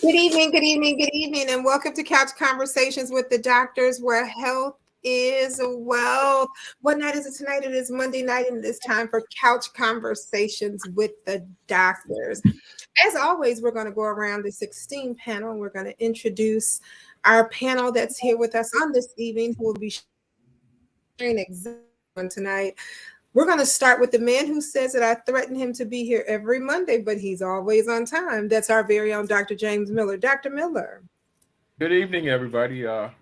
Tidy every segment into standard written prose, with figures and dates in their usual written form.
Good evening, good evening, and welcome to Couch Conversations with the Doctors, where health is wealth. What night is it tonight? It is Monday night, and it is time for Couch Conversations with the Doctors. As always, we're going to go around the 16 panel, and we're going to introduce our panel that's here with us on this evening, who will be sharing exactly on tonight. We're going to start with the man who says that I threaten him to be here every Monday, but he's always on time. That's our very own Dr. James Miller. Dr. Miller. Good evening, everybody. I'm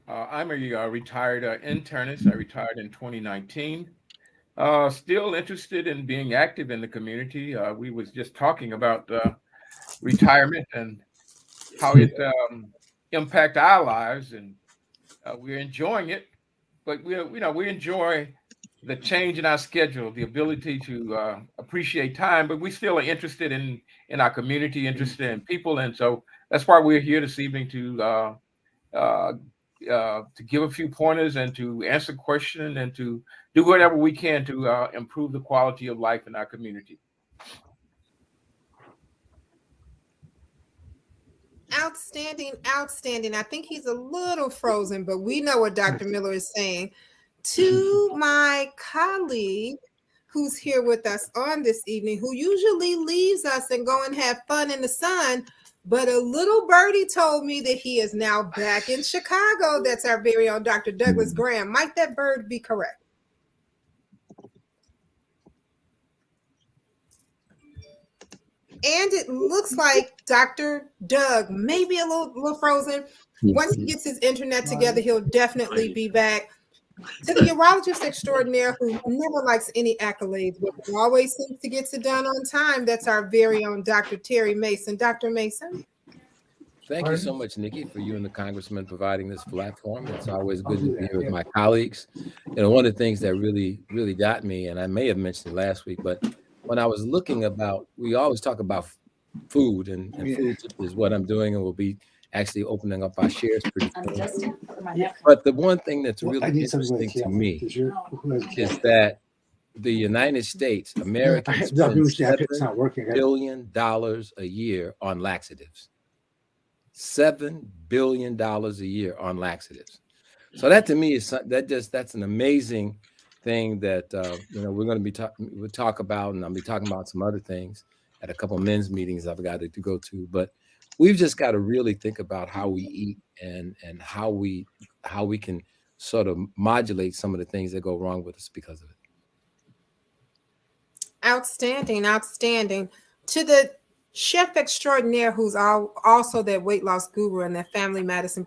a retired internist. I retired in 2019. Still interested in being active in the community. We was just talking about retirement and how it impact our lives, and we're enjoying it. But we enjoy the change in our schedule, the ability to appreciate time. But we still are interested in our community, interested in people, and so that's why we're here this evening uh, to give a few pointers and to answer questions and to do whatever we can to improve the quality of life in our community. Outstanding, outstanding. I think he's a little frozen, but we know what Dr. Miller is saying. To my colleague who's here with us on this evening, who usually leaves us and go and have fun in the sun, but a little birdie told me that he is now back in Chicago. That's our very own Dr. Douglas Graham. Might that bird be correct? And it looks like Dr. Doug may be a little frozen. Once he gets his internet together, he'll definitely be back. To the urologist extraordinaire who never likes any accolades, but always seems to get it done on time, that's our very own Dr. Terry Mason. Dr. Mason. Thank you so much, Nikki, for you and the congressman providing this platform. It's always good to be here with my colleagues. One of the things that really got me, and I may have mentioned it last week, but when I was looking about, we always talk about food, and food is what I'm doing, and we'll be actually opening up our shares pretty soon. But the one thing that's really interesting to me is that the United States, Americans spend $7 billion a year on laxatives. $7 billion a year on laxatives. So that to me is that's an amazing thing that we're going to we'll talk about, and I'll be talking about some other things at a couple of men's meetings I've got to go to. But we've just got to really think about how we eat and how we can sort of modulate some of the things that go wrong with us because of it. Outstanding, outstanding. To the chef extraordinaire who's also that weight loss guru and that family medicine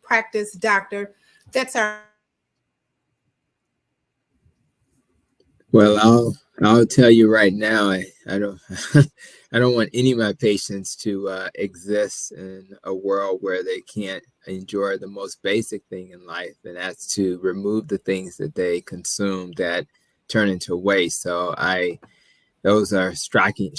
practice doctor, that's our. Well, I'll tell you right now, I don't I don't want any of my patients to exist in a world where they can't enjoy the most basic thing in life, and that's to remove the things that they consume that turn into waste. So those are striking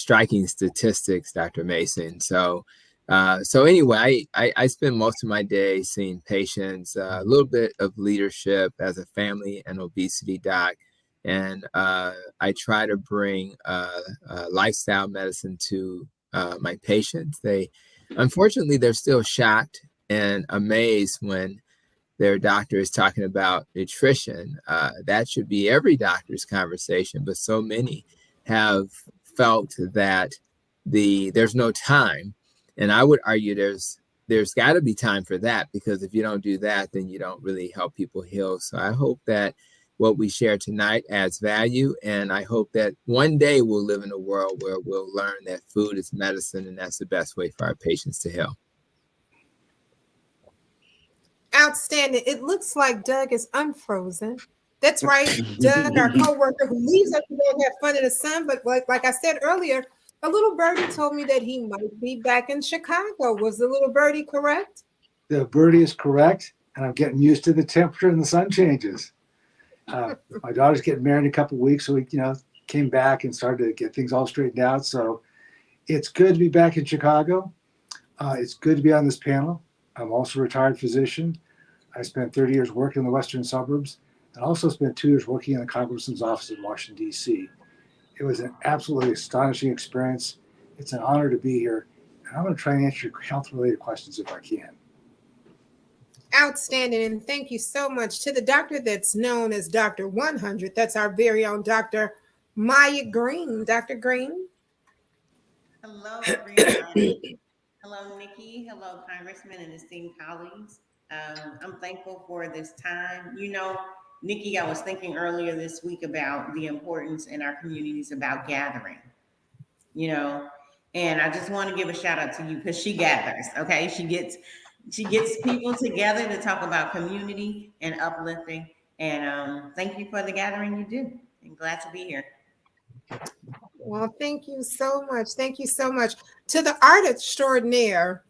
statistics, Dr. Mason. So anyway, I spend most of my day seeing patients, a little bit of leadership as a family and obesity doc. And I try to bring lifestyle medicine to my patients. Unfortunately, they're still shocked and amazed when their doctor is talking about nutrition. That should be every doctor's conversation, but so many have felt that there's no time. And I would argue there's got to be time for that, because if you don't do that, then you don't really help people heal. So I hope that what we share tonight adds value. And I hope that one day we'll live in a world where we'll learn that food is medicine, and that's the best way for our patients to heal. Outstanding. It looks like Doug is unfrozen. That's right. Doug, our co-worker who leaves us to go and have fun in the sun. But like I said earlier, a little birdie told me that he might be back in Chicago. Was the little birdie correct? The birdie is correct. And I'm getting used to the temperature and the sun changes. My daughter's getting married in a couple of weeks, so we, came back and started to get things all straightened out. So it's good to be back in Chicago. It's good to be on this panel. I'm also a retired physician. I spent 30 years working in the western suburbs, and also spent 2 years working in the congressman's office in Washington, D.C. It was an absolutely astonishing experience. It's an honor to be here. And I'm going to try and answer your health-related questions if I can. Outstanding. And thank you so much to the doctor that's known as Dr. 100. That's our very own Dr. Maya Green. Dr. Green. Hello, everybody. Hello, Nikki. Hello, Congressman and esteemed colleagues. I'm thankful for this time. You know, Nikki, I was thinking earlier this week about the importance in our communities about gathering, you know, and I just want to give a shout out to you because she gathers, okay? She gets people together to talk about community and uplifting. And thank you for the gathering you do. I'm glad to be here. Well, thank you so much. Thank you so much. To the art extraordinaire,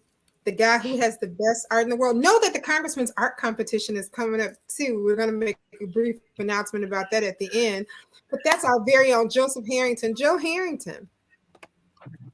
the guy who has the best art in the world. Know that the Congressman's art competition is coming up too. We're going to make a brief announcement about that at the end. But that's our very own Joseph Harrington. Joe Harrington.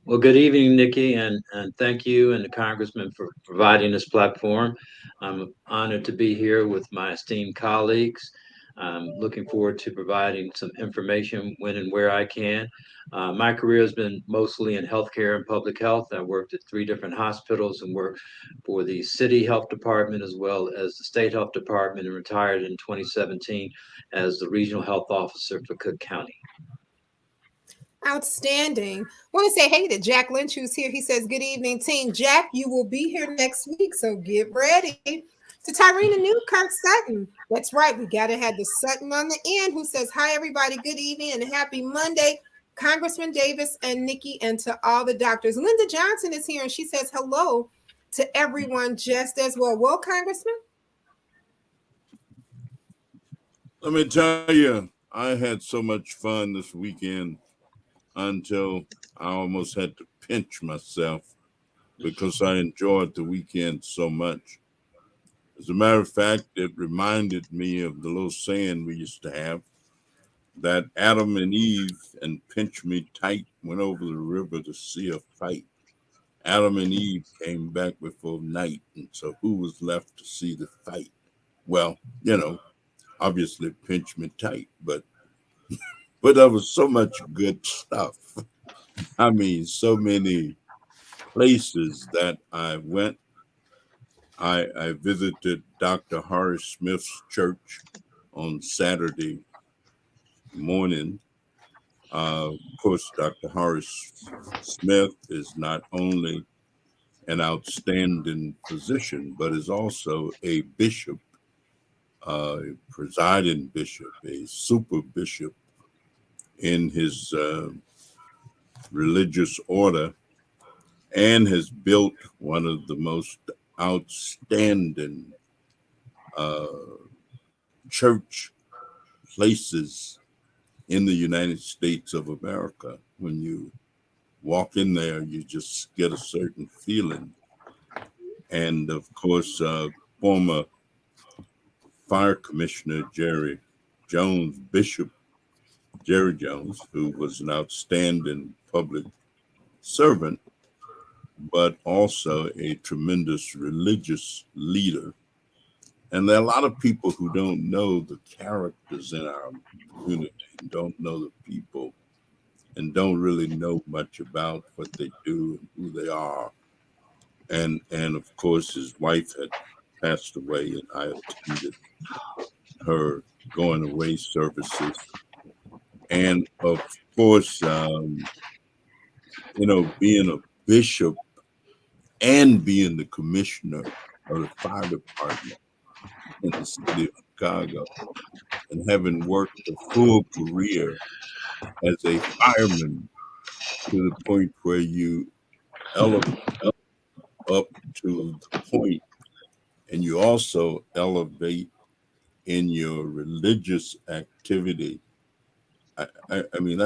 Well, good evening, Nikki, and thank you and the Congressman for providing this platform. I'm honored to be here with my esteemed colleagues. I'm looking forward to providing some information when and where I can. My career has been mostly in healthcare and public health. I worked at 3 different hospitals and worked for the city health department as well as the state health department, and retired in 2017 as the regional health officer for Cook County. Outstanding. I want to say hey to Jack Lynch, who's here. He says, good evening, team. Jack, you will be here next week, so get ready. To Tyrena Newkirk Sutton. That's right. We got to have the Sutton on the end, who says, hi, everybody. Good evening and happy Monday. Congressman Davis and Nikki, and to all the doctors. Linda Johnson is here, and she says hello to everyone just as well. Well, Congressman? Let me tell you, I had so much fun this weekend until I almost had to pinch myself because I enjoyed the weekend so much. As a matter of fact, it reminded me of the little saying we used to have that Adam and Eve and pinch me tight went over the river to see a fight. Adam and Eve came back before night, and so who was left to see the fight? Well, you know, obviously pinch me tight, but there was so much good stuff. I mean, so many places that I went. I visited Dr. Horace Smith's church on Saturday morning. Of course, Dr. Horace Smith is not only an outstanding physician, but is also a bishop, a presiding bishop, a super bishop in his religious order, and has built one of the most outstanding church places in the United States of America. When you walk in there, you just get a certain feeling. And of course, former Fire Commissioner Jerry Jones, Bishop Jerry Jones, who was an outstanding public servant, but also a tremendous religious leader. And there are a lot of people who don't know the characters in our community, and don't know the people, and don't really know much about what they do and who they are. And of course, his wife had passed away, and I attended her going away services. And of course, you know, being a bishop and being the commissioner of the fire department in the city of Chicago, and having worked a full career as a fireman to the point where you elevate up to the point, and you also elevate in your religious activity. I mean,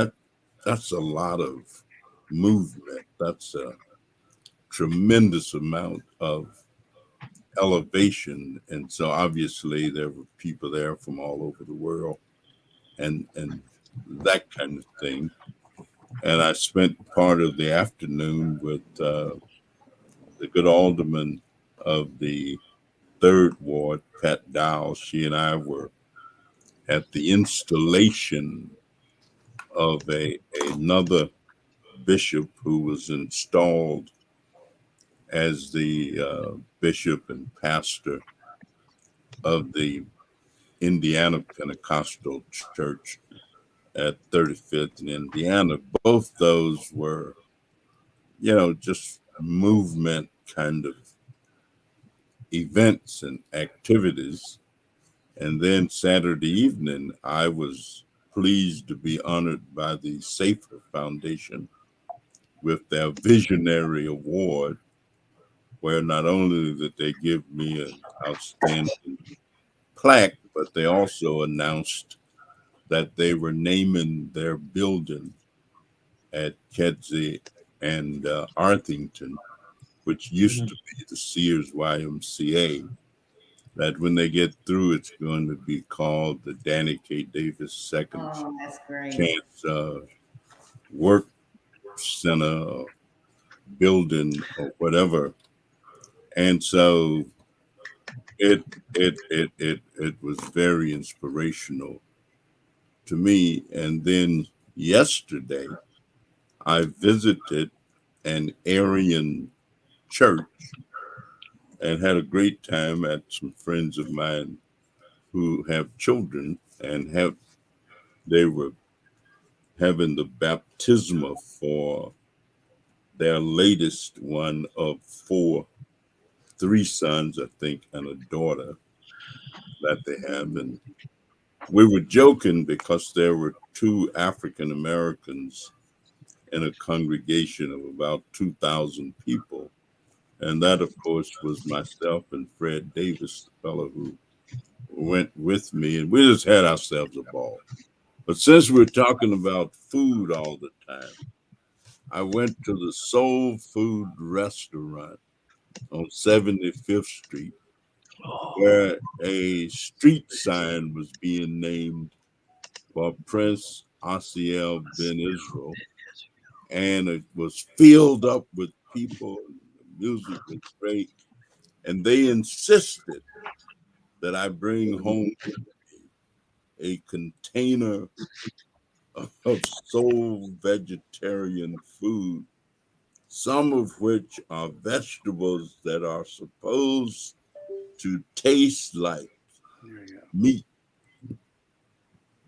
that's a lot of movement. That's a tremendous amount of elevation. And so obviously there were people there from all over the world and that kind of thing. And I spent part of the afternoon with the good alderman of the 3rd Ward, Pat Dow. She and I were at the installation of another bishop who was installed as the bishop and pastor of the Indiana Pentecostal Church at 35th in Indiana. Both those were, just movement kind of events and activities. And then Saturday evening, I was pleased to be honored by the Safer Foundation with their Visionary Award, where not only did they give me an outstanding plaque, but they also announced that they were naming their building at Kedzie and Arthington, which used to be the Sears YMCA, that when they get through, it's going to be called the Danny K. Davis II Oh, that's great. Chance Work Center building or whatever. And so it was very inspirational to me. And then yesterday, I visited an Aryan church and had a great time at some friends of mine who have children and they were having the baptisma for their latest one of three sons, I think, and a daughter that they have. And we were joking because there were two African Americans in a congregation of about 2,000 people. And that, of course, was myself and Fred Davis, the fellow who went with me. And we just had ourselves a ball. But since we're talking about food all the time, I went to the Soul Food Restaurant on 75th Street, where a street sign was being named for Prince Asiel Ben Israel. And it was filled up with people. The music was great. And they insisted that I bring home a container of soul vegetarian food, some of which are vegetables that are supposed to taste like meat.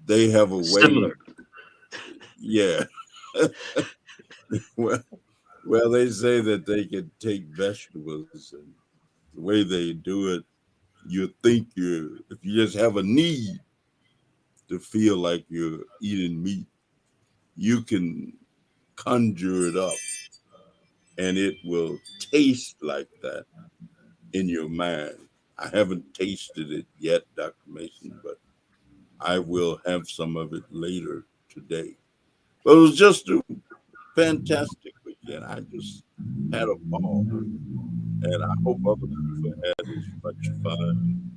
They have a way. Similar. Yeah. well, they say that they can take vegetables and the way they do it, you think if you just have a need to feel like you're eating meat, you can conjure it up and it will taste like that in your mind. I haven't tasted it yet, Dr. Mason, but I will have some of it later today. But it was just a fantastic weekend. I just had a ball. And I hope other people had as much fun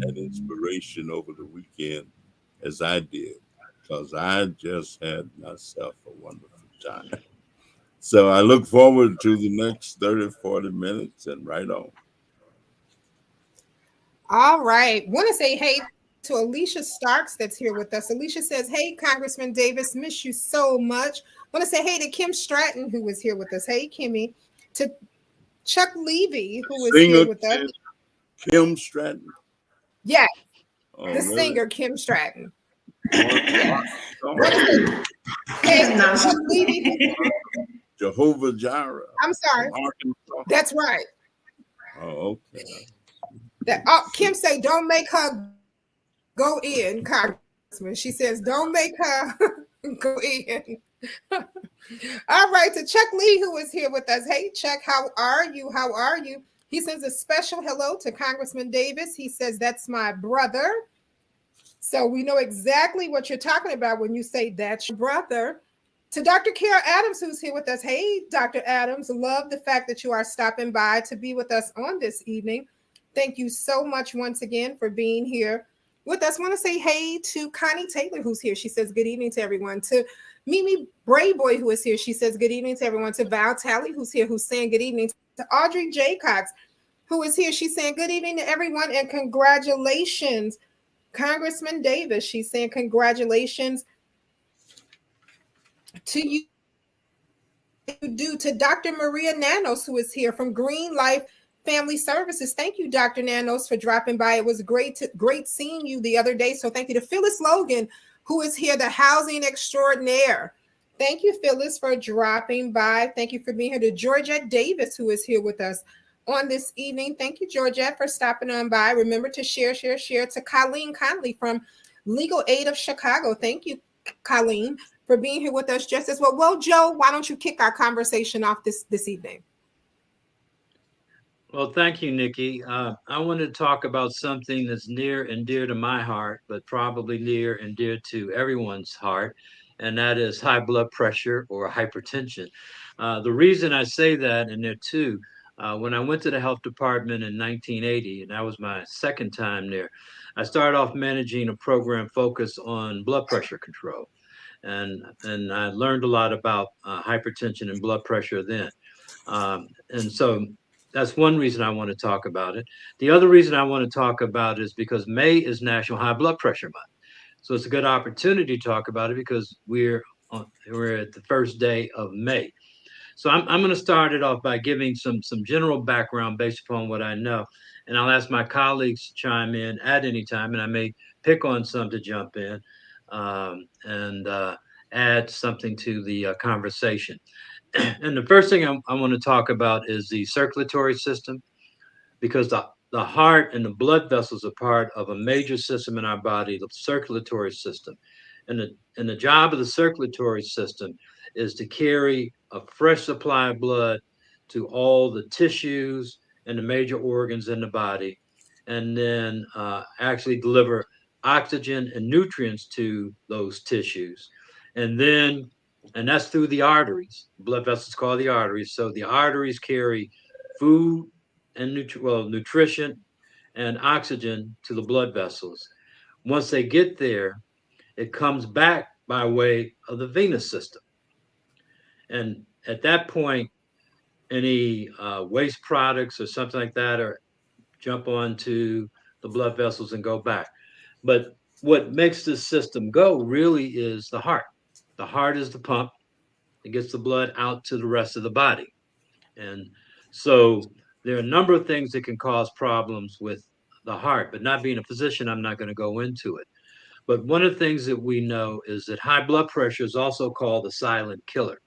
and inspiration over the weekend as I did, because I just had myself a wonderful time. So I look forward to the next 30, 40 minutes and right on. All right. Want to say hey to Alicia Starks that's here with us. Alicia says, hey, Congressman Davis, miss you so much. Want to say hey to Kim Stratton, who is here with us. Hey, Kimmy. To Chuck Levy, who is here with us. Kim Stratton. Yeah, Oh, the really? singer Kim Stratton. Yes. Hey, Chuck Levy. Jehovah Jireh. I'm sorry. That's right. Oh, okay. Kim say, don't make her go in, Congressman. She says, don't make her go in. All right, to Chuck Lee, who is here with us. Hey, Chuck, how are you? How are you? He sends a special hello to Congressman Davis. He says, that's my brother. So we know exactly what you're talking about when you say that's your brother. To Dr. Kara Adams, who's here with us. Hey, Dr. Adams, love the fact that you are stopping by to be with us on this evening. Thank you so much once again for being here with us. I want to say hey to Connie Taylor, who's here. She says good evening to everyone. To Mimi Brayboy, who is here. She says good evening to everyone. To Val Talley, who's here, who's saying good evening. To Audrey Jaycox, who is here. She's saying good evening to everyone and congratulations, Congressman Davis. She's saying congratulations to you you do to Dr. Maria Nanos, who is here from Green Life Family Services. Thank you, Dr. Nanos, for dropping by. It was great seeing you the other day. So thank you to Phyllis Logan, who is here, the housing extraordinaire. Thank you, Phyllis, for dropping by. Thank you for being here. To Georgette Davis, who is here with us on this evening. Thank you, Georgette, for stopping on by. Remember to share. To Colleen Conley from Legal Aid of Chicago. Thank you, Colleen, for being here with us just as well. Well, Joe, why don't you kick our conversation off this evening? Well, thank you, Nikki. I want to talk about something that's near and dear to my heart, but probably near and dear to everyone's heart, and that is high blood pressure or hypertension. The reason I say that, and there are two, when I went to the health department in 1980, and that was my second time there, I started off managing a program focused on blood pressure control. And I learned a lot about hypertension and blood pressure then. And so that's one reason I want to talk about it. The other reason I want to talk about it is because May is National High Blood Pressure Month. So it's a good opportunity to talk about it because we're at the first day of May. So I'm going to start it off by giving some general background based upon what I know. And I'll ask my colleagues to chime in at any time, and I may pick on some to jump in and add something to the conversation. And the first thing I want to talk about is the circulatory system, because the heart and the blood vessels are part of a major system in our body, the circulatory system. And the job of the circulatory system is to carry a fresh supply of blood to all the tissues and the major organs in the body, and then actually deliver oxygen and nutrients to those tissues. And that's through the arteries. Blood vessels called the arteries. So the arteries carry food and nutrition and oxygen to the blood vessels. Once they get there, it comes back by way of the venous system. And at that point, any waste products or something like that or jump onto the blood vessels and go back. But what makes this system go really is the heart. The heart is the pump. It gets the blood out to the rest of the body. And so there are a number of things that can cause problems with the heart, but not being a physician, I'm not going to go into it. But one of the things that we know is that high blood pressure is also called the silent killer.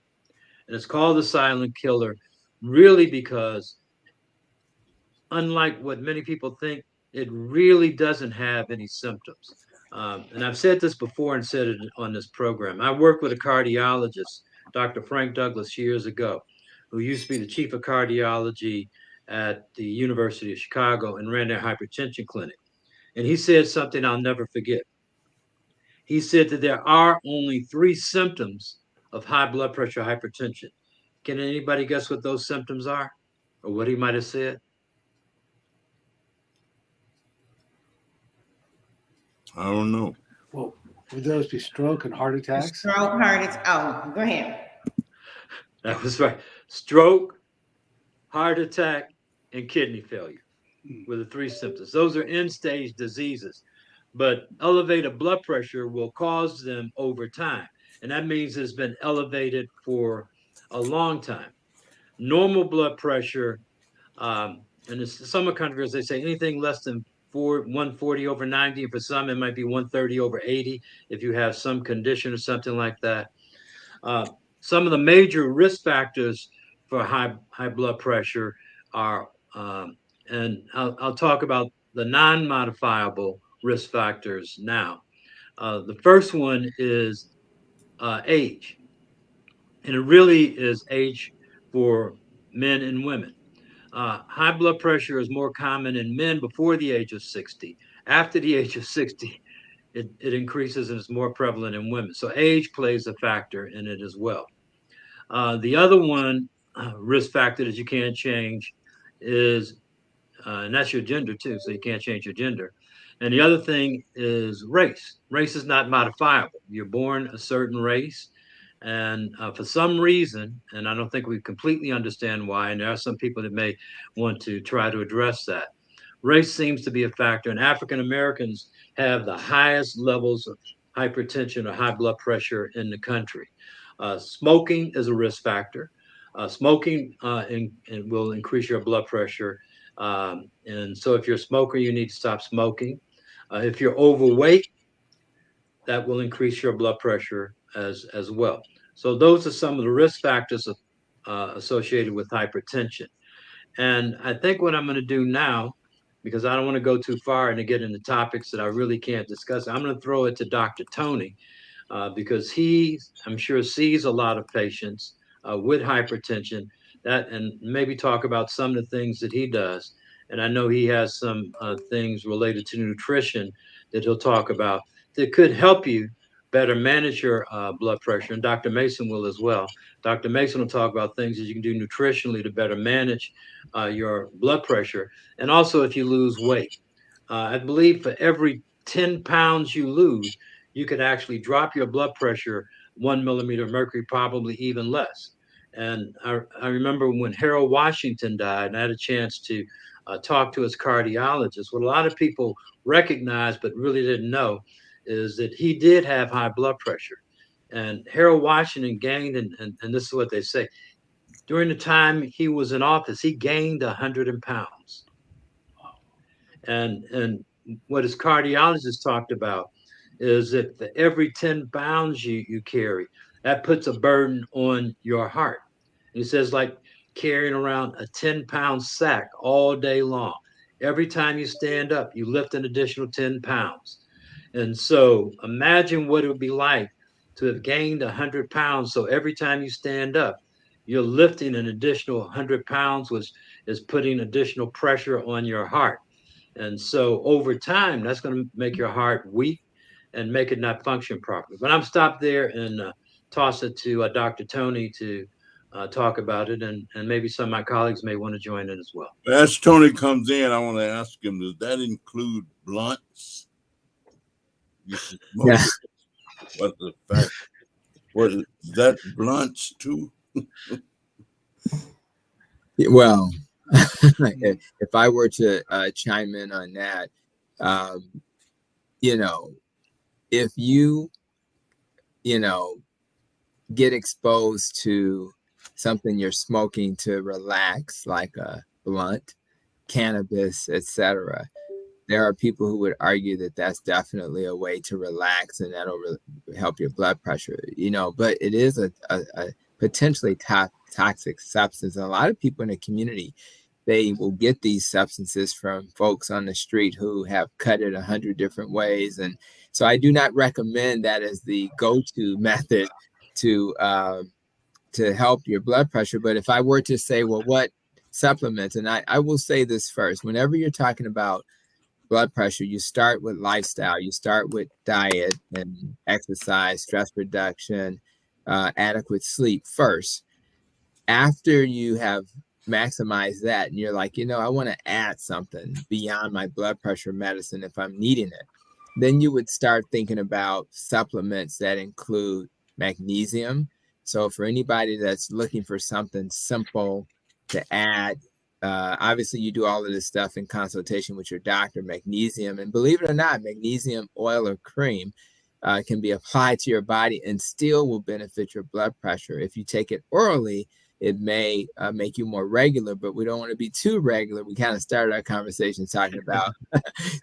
And it's called the silent killer really because, unlike what many people think, it really doesn't have any symptoms. And I've said this before and said it on this program. I worked with a cardiologist, Dr. Frank Douglas, years ago, who used to be the chief of cardiology at the University of Chicago and ran their hypertension clinic. And he said something I'll never forget. He said that there are only 3 symptoms of high blood pressure hypertension. Can anybody guess what those symptoms are or what he might have said? I don't know. Well, would those be stroke and heart attacks? Stroke, heart attack. Oh, go ahead. That was right. Stroke, heart attack, and kidney failure were the 3 symptoms. Those are end-stage diseases, but elevated blood pressure will cause them over time. And that means it's been elevated for a long time. Normal blood pressure, and in some countries, they say anything less than 140 over 90. And for some, it might be 130 over 80 if you have some condition or something like that. Some of the major risk factors for high blood pressure are, and I'll talk about the non-modifiable risk factors now. The first one is age, and it really is age for men and women. High blood pressure is more common in men before the age of 60. After the age of 60, it increases and is more prevalent in women. So age plays a factor in it as well. The other one, risk factor that you can't change is, and that's your gender too, so you can't change your gender. And the other thing is race. Race is not modifiable. You're born a certain race, and for some reason, and I don't think we completely understand why, and there are some people that may want to try to address that. Race seems to be a factor, and African Americans have the highest levels of hypertension or high blood pressure in the country. Smoking is a risk factor. Smoking and will increase your blood pressure. And so if you're a smoker, you need to stop smoking. If you're overweight, that will increase your blood pressure as well. So those are some of the risk factors associated with hypertension. And I think what I'm going to do now, because I don't want to go too far and to get into topics that I really can't discuss, I'm going to throw it to Dr. Tony, because he, I'm sure, sees a lot of patients with hypertension, that, and maybe talk about some of the things that he does. And I know he has some things related to nutrition that he'll talk about that could help you better manage your blood pressure. And Dr. Mason will as well. Dr. Mason will talk about things that you can do nutritionally to better manage your blood pressure. And also if you lose weight. I believe for every 10 pounds you lose, you could actually drop your blood pressure 1 millimeter of mercury, probably even less. And I remember when Harold Washington died, and I had a chance to talk to his cardiologist. What a lot of people recognize but really didn't know is that he did have high blood pressure. And Harold Washington gained, and this is what they say, during the time he was in office, he gained 100 pounds. And what his cardiologist talked about is that for every 10 pounds you carry, that puts a burden on your heart. And he says, like carrying around a 10-pound sack all day long. Every time you stand up, you lift an additional 10 pounds. And so imagine what it would be like to have gained 100 pounds. So every time you stand up, you're lifting an additional 100 pounds, which is putting additional pressure on your heart. And so over time, that's going to make your heart weak and make it not function properly. But I'm stopped there and toss it to Dr. Tony to talk about it. And maybe some of my colleagues may want to join in as well. As Tony comes in, I want to ask him, does that include blunts? Yeah. What the fact? What is that, blunts too? Well, if I were to chime in on that, if you get exposed to something you're smoking to relax, like a blunt, cannabis, etc., there are people who would argue that that's definitely a way to relax and that'll help your blood pressure, but it is a potentially toxic substance. And a lot of people in the community, they will get these substances from folks on the street who have cut it 100 different ways. And so I do not recommend that as the go-to method to help your blood pressure. But if I were to say, well, what supplements, and I will say this first, whenever you're talking about blood pressure, you start with lifestyle, you start with diet and exercise, stress reduction, adequate sleep first. After you have maximized that and you're like, I want to add something beyond my blood pressure medicine if I'm needing it, then you would start thinking about supplements that include magnesium. So for anybody that's looking for something simple to add, obviously you do all of this stuff in consultation with your doctor. Magnesium, and believe it or not, magnesium oil or cream can be applied to your body and still will benefit your blood pressure. If you take it orally, it may make you more regular, but we don't want to be too regular. We kind of started our conversation talking about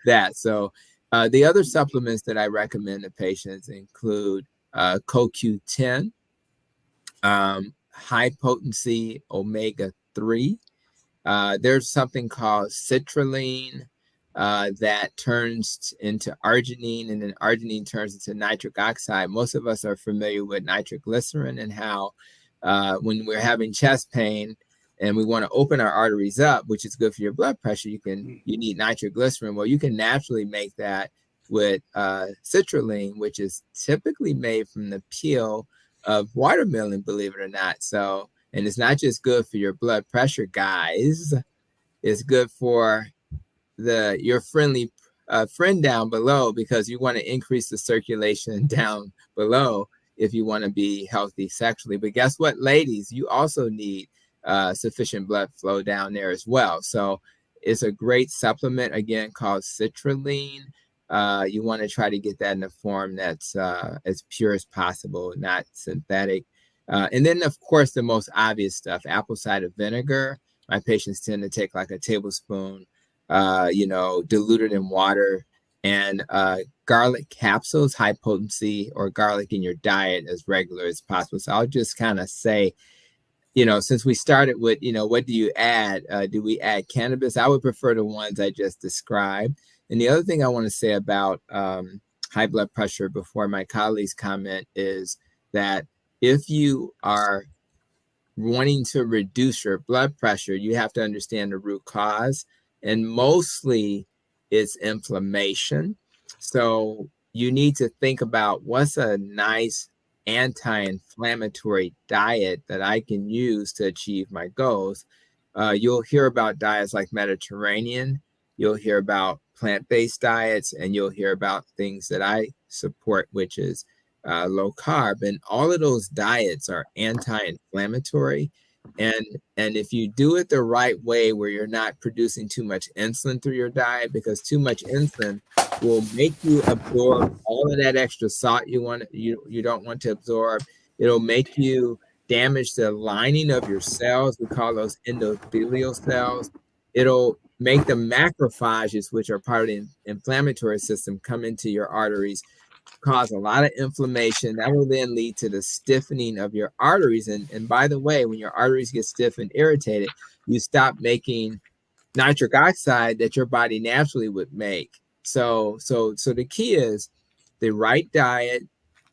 that. So the other supplements that I recommend to patients include CoQ10, high potency omega-3. There's something called citrulline that turns into arginine, and then arginine turns into nitric oxide. Most of us are familiar with nitroglycerin and how when we're having chest pain and we want to open our arteries up, which is good for your blood pressure, you need nitroglycerin. Well, you can naturally make that with citrulline, which is typically made from the peel of watermelon, believe it or not. So, and it's not just good for your blood pressure, guys. It's good for your friendly friend down below, because you want to increase the circulation down below if you want to be healthy sexually. But guess what, ladies? You also need sufficient blood flow down there as well. So it's a great supplement, again, called citrulline. You want to try to get that in a form that's as pure as possible, not synthetic. And then, of course, the most obvious stuff, apple cider vinegar. My patients tend to take like a tablespoon, diluted in water, and garlic capsules, high potency, or garlic in your diet as regular as possible. So I'll just kind of say, since we started with, what do you add? Do we add cannabis? I would prefer the ones I just described. And the other thing I want to say about high blood pressure before my colleagues comment is that if you are wanting to reduce your blood pressure, you have to understand the root cause. And mostly it's inflammation. So you need to think about what's a nice anti-inflammatory diet that I can use to achieve my goals. You'll hear about diets like Mediterranean. You'll hear about plant-based diets, and you'll hear about things that I support, which is low carb. And all of those diets are anti-inflammatory. And if you do it the right way, where you're not producing too much insulin through your diet, because too much insulin will make you absorb all of that extra salt you don't want to absorb. It'll make you damage the lining of your cells. We call those endothelial cells. It'll make the macrophages, which are part of the inflammatory system, come into your arteries, cause a lot of inflammation. That will then lead to the stiffening of your arteries. And by the way, when your arteries get stiff and irritated, you stop making nitric oxide that your body naturally would make. So the key is the right diet,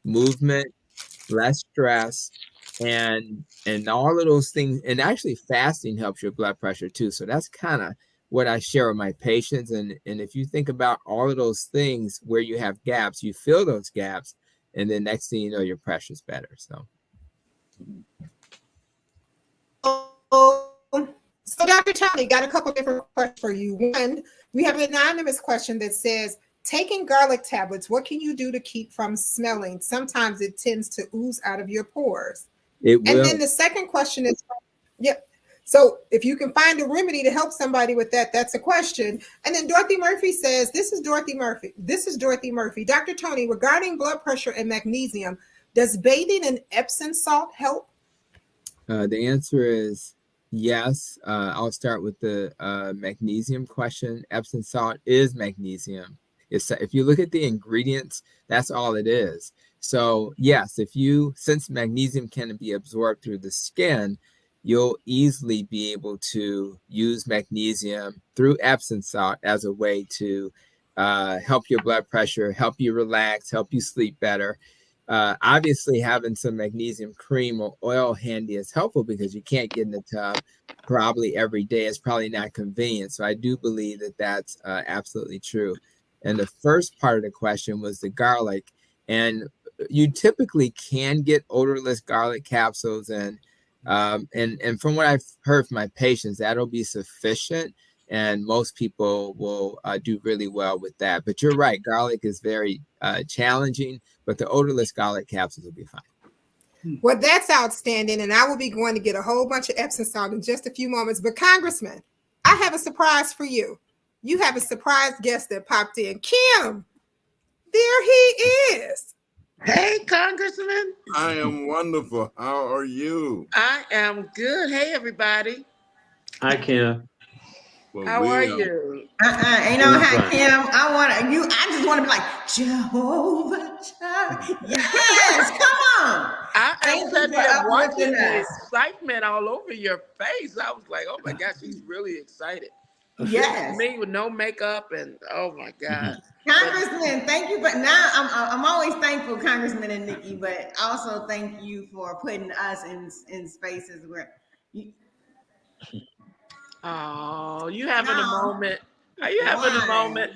movement, less stress, and all of those things. And actually fasting helps your blood pressure too. So that's kind of what I share with my patients. And if you think about all of those things where you have gaps, you fill those gaps, and then next thing you know, your pressure's better. So Dr. Tony, got a couple different questions for you. One, we have an anonymous question that says, taking garlic tablets, what can you do to keep from smelling? Sometimes it tends to ooze out of your pores. And then the second question is, so if you can find a remedy to help somebody with that, that's a question. And then Dorothy Murphy says, this is Dorothy Murphy. Dr. Tony, regarding blood pressure and magnesium, does bathing in Epsom salt help? The answer is yes. I'll start with the magnesium question. Epsom salt is magnesium. If you look at the ingredients, that's all it is. So yes, since magnesium can be absorbed through the skin, you'll easily be able to use magnesium through Epsom salt as a way to help your blood pressure, help you relax, help you sleep better. Obviously, having some magnesium cream or oil handy is helpful because you can't get in the tub probably every day. It's probably not convenient. So I do believe that that's absolutely true. And the first part of the question was the garlic. And you typically can get odorless garlic capsules, and from what I've heard from my patients, that'll be sufficient, and most people will do really well with that. But you're right, garlic is very challenging, but the odorless garlic capsules will be fine. Well, that's outstanding, and I will be going to get a whole bunch of Epsom salt in just a few moments. But Congressman, I have a surprise for you. You have a surprise guest that popped in. Kim, there he is. Hey, Congressman. I am wonderful. How are you? I am good. Hey, everybody. Hi, Kim. Well, How are you? Ain't no hi, Kim. I just want to be like, Jehovah. Yes, come on. I am sitting there watching the us. excitement all over your face. I was like, oh my gosh, she's really excited. Yes. Me with no makeup and oh my God. Congressman, thank you. But now I'm always thankful, Congressman and Nikki, but also thank you for putting us in spaces where Oh, you having a moment? Are you having a moment?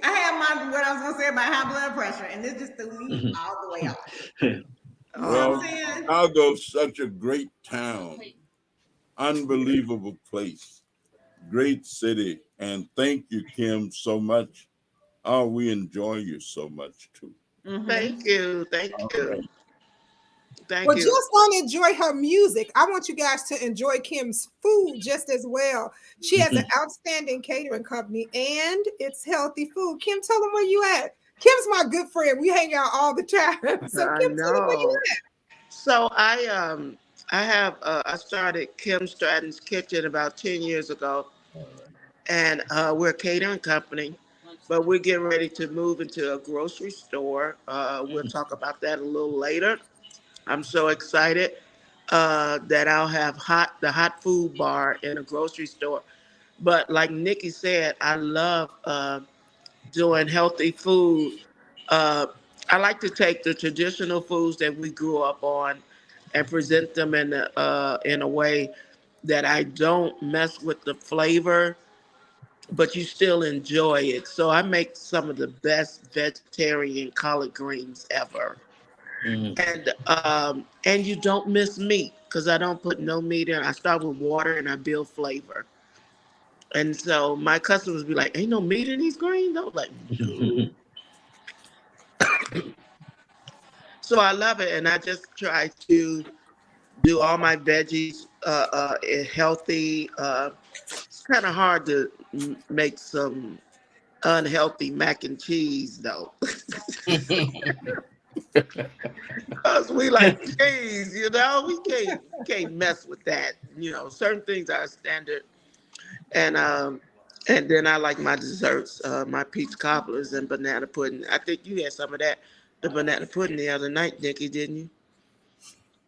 I have what I was gonna say about high blood pressure, and this just threw me all the way off. Well, Chicago's such a great town, unbelievable place, great city, and thank you, Kim, so much. Oh, we enjoy you so much too. Thank you. Thank you. Thank you. Just don't enjoy her music. I want you guys to enjoy Kim's food just as well. She has an outstanding catering company, and it's healthy food. Kim, tell them where you at. Kim's my good friend. We hang out all the time. So Kim, tell them where you at. So I started Kim Stratton's Kitchen about 10 years ago, and we're a catering company, but we're getting ready to move into a grocery store. We'll talk about that a little later. I'm so excited that I'll have the hot food bar in a grocery store. But like Nikki said, I love doing healthy food. Uh, I like to take the traditional foods that we grew up on and present them in a way that I don't mess with the flavor, but you still enjoy it. So I make some of the best vegetarian collard greens ever. Mm. And you don't miss meat because I don't put no meat in. I start with water and I build flavor. And so my customers be like, "Ain't no meat in these greens?" I was like, "No." So I love it, and I just try to do all my veggies healthy. It's kind of hard to make some unhealthy mac and cheese though, because we like cheese. We can't mess with that. Certain things are standard, and and then I like my desserts, my peach cobblers and banana pudding. I think you had some of that, the banana pudding the other night, Nikki, didn't you?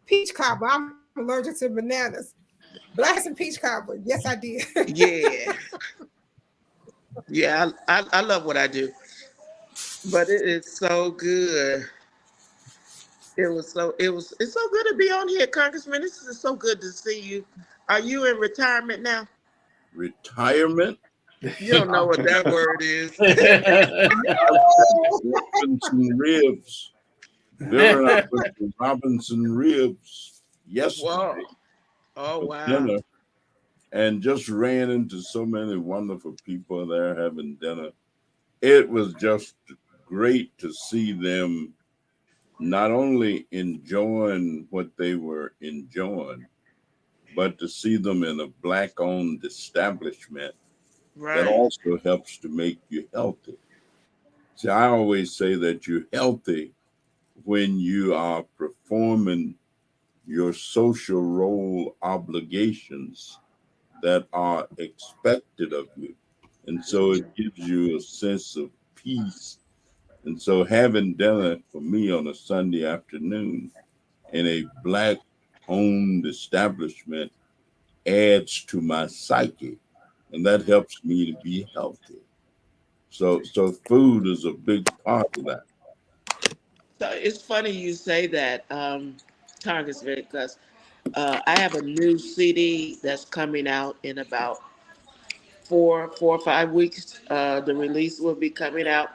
Peach cobbler. I'm allergic to bananas, but I had some peach cobbler. Yes, I did. Yeah, yeah. I love what I do, but it is so good. It's so good to be on here, Congressman. This is so good to see you. Are you in retirement now? Retirement? You don't know what that word is. Robinson ribs. Dinner I went to Robinson ribs Whoa. yesterday Oh for wow. dinner and just ran into so many wonderful people there having dinner. It was just great to see them not only enjoying what they were enjoying, but to see them in a black owned establishment that Right. also helps to make you healthy. See, I always say that you're healthy when you are performing your social role obligations that are expected of you. And so it gives you a sense of peace. And so having dinner for me on a Sunday afternoon in a black owned establishment adds to my psyche. And that helps me to be healthy. So food is a big part of that. So it's funny you say that, Congressman, because I have a new CD that's coming out in about 4 or 5 weeks. The release will be coming out,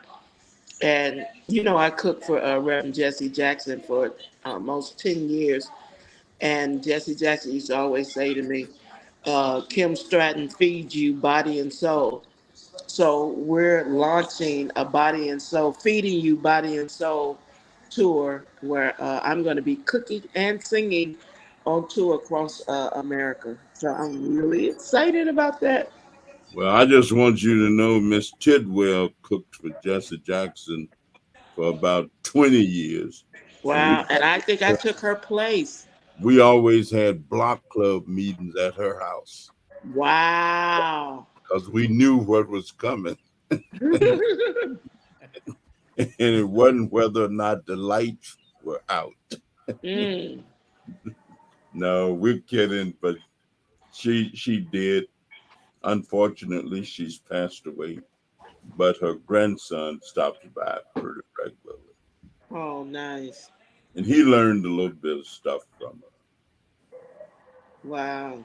and I cooked for Reverend Jesse Jackson for almost 10 years, and Jesse Jackson used to always say to me, "Kim Stratton feeds you body and soul." So we're launching a body and soul, feeding you body and soul tour where I'm going to be cooking and singing on tour across America. So I'm really excited about that. Well, I just want you to know Miss Tidwell cooked for Jesse Jackson for about 20 years. And Wow. And I think I took her place. we always had block club meetings at her house Wow. because we knew what was coming. And it wasn't whether or not the lights were out. Mm. No, we're kidding, but she did. Unfortunately, she's passed away, but her grandson stops by pretty regularly. Oh, nice. And he learned a little bit of stuff from her. Wow.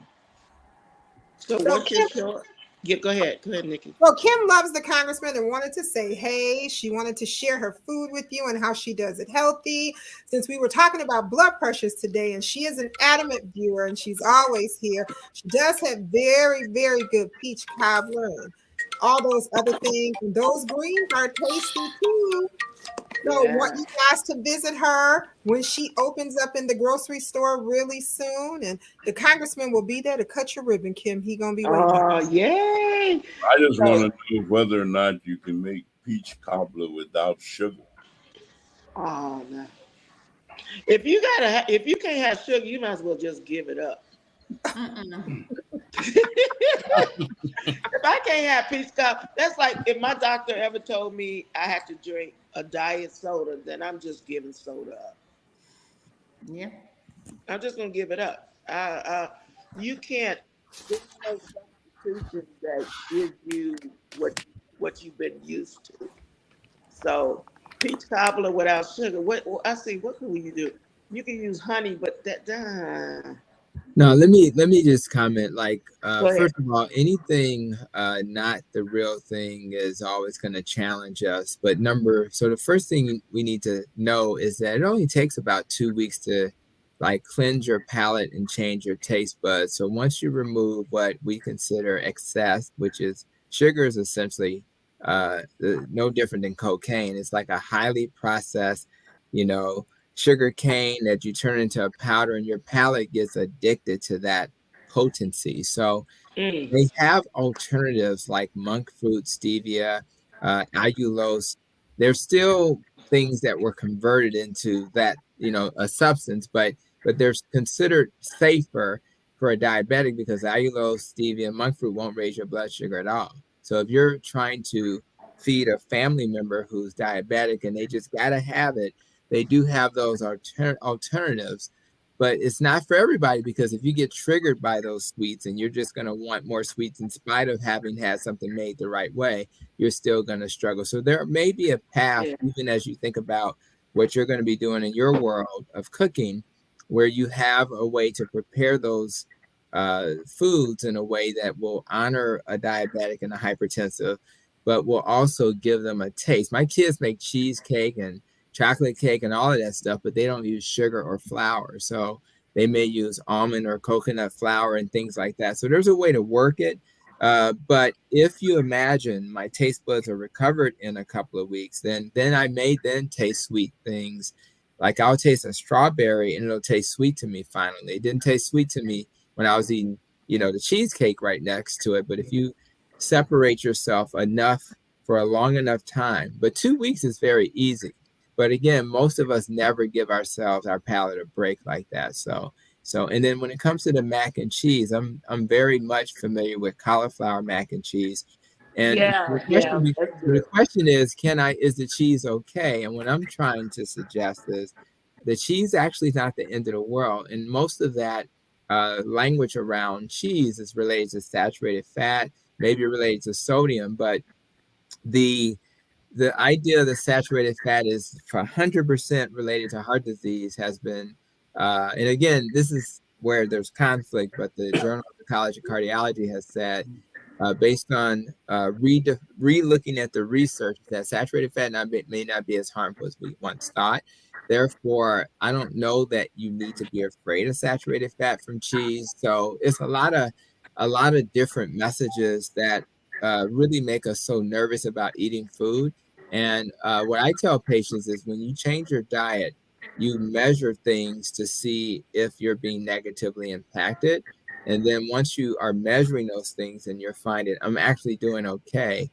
So So what's your Kim, show? Yeah, go ahead. Go ahead, Nikki. well, Kim loves the congressman and wanted to say, hey, she wanted to share her food with you and how she does it healthy. Since we were talking about blood pressures today, and she is an adamant viewer and she's always here. She does have very, very good peach cobbler and all those other things. And those greens are tasty too. So I want Yeah. you guys to visit her when she opens up in the grocery store really soon. And the congressman will be there to cut your ribbon, Kim. He gonna be waiting. Oh, yay. I just So, want to know whether or not you can make peach cobbler without sugar. oh, no. If you can't have sugar, you might as well just give it up. If I can't have peach cobbler, that's like if my doctor ever told me I had to drink a diet soda, then I'm just giving soda up. Yeah. I'm just gonna give it up. You can't. There's no substitution that gives you what you've been used to. So peach cobbler without sugar. I see. What can we do? You can use honey, but that. No, let me just comment. Like, Go ahead. first of all, anything not the real thing is always going to challenge us. But so the first thing we need to know is that it only takes about 2 weeks to like cleanse your palate and change your taste buds. So once you remove what we consider excess, which is sugar, is essentially no different than cocaine. It's like a highly processed, you know, sugar cane that you turn into a powder, and your palate gets addicted to that potency. So Mm. they have alternatives like monk fruit, stevia, allulose. There's still things that were converted into that, a substance, but they're considered safer for a diabetic because allulose, stevia, and monk fruit won't raise your blood sugar at all. So if you're trying to feed a family member who's diabetic and they just gotta have it, they do have those alternatives, but it's not for everybody because if you get triggered by those sweets and you're just going to want more sweets in spite of having had something made the right way, you're still going to struggle. So there may be a path, Yeah. even as you think about what you're going to be doing in your world of cooking, where you have a way to prepare those foods in a way that will honor a diabetic and a hypertensive, but will also give them a taste. My kids make cheesecake and chocolate cake and all of that stuff, but they don't use sugar or flour. So they may use almond or coconut flour and things like that. So there's a way to work it. But if you imagine my taste buds are recovered in a couple of weeks, then I may then taste sweet things. Like I'll taste a strawberry and it'll taste sweet to me finally. It didn't taste sweet to me when I was eating, the cheesecake right next to it. But if you separate yourself enough for a long enough time, but 2 weeks is very easy. But again, most of us never give ourselves our palate a break like that. And then when it comes to the mac and cheese, I'm very much familiar with cauliflower mac and cheese. And Yeah, yeah, that's the good. question is is the cheese okay? And what I'm trying to suggest is the cheese actually is not the end of the world. And most of that language around cheese is related to saturated fat, maybe related to sodium, but the idea of the saturated fat is for 100% related to heart disease has been, and again, this is where there's conflict, but the Journal of the College of Cardiology has said, based on re-looking at the research, that saturated fat may not be as harmful as we once thought. Therefore, I don't know that you need to be afraid of saturated fat from cheese. So it's a lot of different messages that really make us so nervous about eating food. And what I tell patients is when you change your diet, you measure things to see if you're being negatively impacted. And then once you are measuring those things and you're finding, I'm actually doing okay,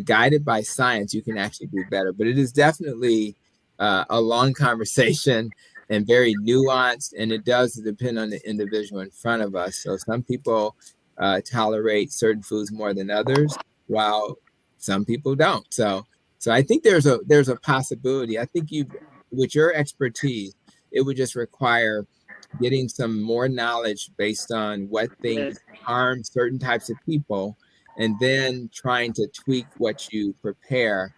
guided by science, you can actually do better. But it is definitely a long conversation and very nuanced, and it does depend on the individual in front of us. So some people tolerate certain foods more than others, while some people don't. So I think there's a possibility. I think with your expertise, it would just require getting some more knowledge based on what things Yes. harm certain types of people, and then trying to tweak what you prepare.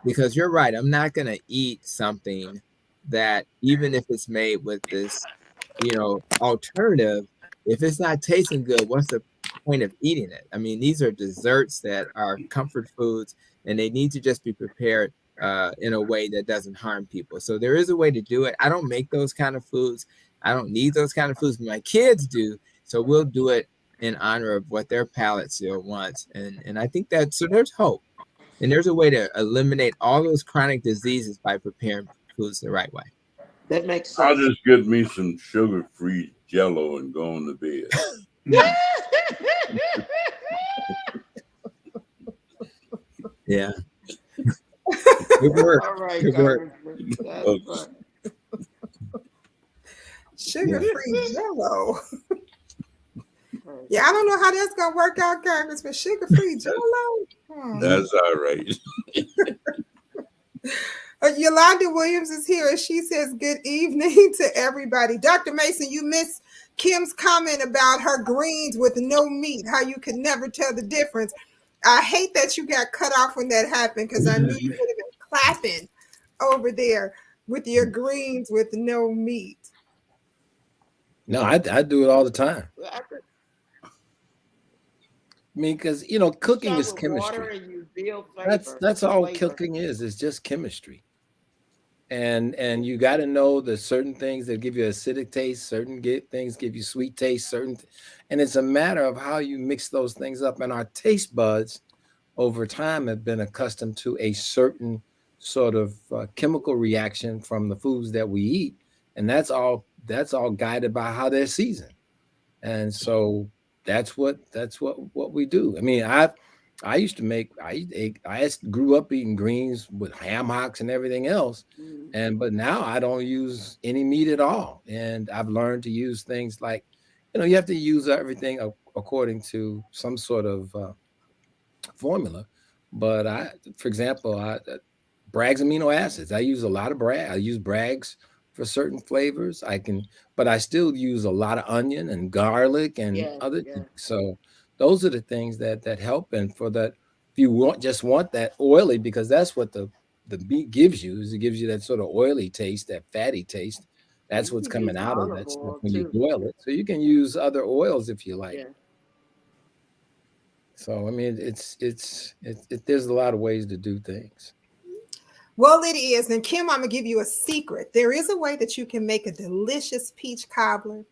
Because you're right, I'm not going to eat something that, even if it's made with this, alternative, if it's not tasting good, what's the point of eating it? I mean, these are desserts that are comfort foods, and they need to just be prepared in a way that doesn't harm people. So there is a way to do it. I don't make those kind of foods. I don't need those kind of foods, but my kids do. So we'll do it in honor of what their palate still wants. And I think so there's hope. And there's a way to eliminate all those chronic diseases by preparing foods the right way. That makes I'll sense. just get me some sugar-free Jello and go on to bed. Yeah. Good work. All right, Good work. Congressman. That's fun. Sugar-free Jello. Yeah, I don't know how that's gonna work out, Congressman. Sugar-free Jello. That's all right. Yolanda Williams is here, and she says, "Good evening to everybody." Dr. Mason, you missed Kim's comment about her greens with no meat. How you could never tell the difference. I hate that you got cut off when that happened because I knew you would have been clapping over there with your greens with no meat. No, I do it all the time. I mean, because cooking is chemistry. That's all cooking is. It's just chemistry. And you got to know there's certain things that give you acidic taste, certain things give you sweet taste, and it's a matter of how you mix those things up. And our taste buds over time have been accustomed to a certain sort of chemical reaction from the foods that we eat, and that's all guided by how they're seasoned. And so that's what we do. I mean, I used to make I grew up eating greens with ham hocks and everything else, but now I don't use any meat at all, and I've learned to use things like, you have to use everything according to some sort of formula. But for example, Bragg's amino acids. I use a lot of Bragg. I use Bragg's for certain flavors. But I still use a lot of onion and garlic and other things. So those are the things that help. And for that, if you want that oily, because that's what the meat gives you, is it gives you that sort of oily taste, that fatty taste. That's what's coming out of that stuff when you boil it. So you can use other oils if you like. So I mean, there's a lot of ways to do things. Well, it is. And Kim, I'm going to give you a secret. There is a way that you can make a delicious peach cobbler.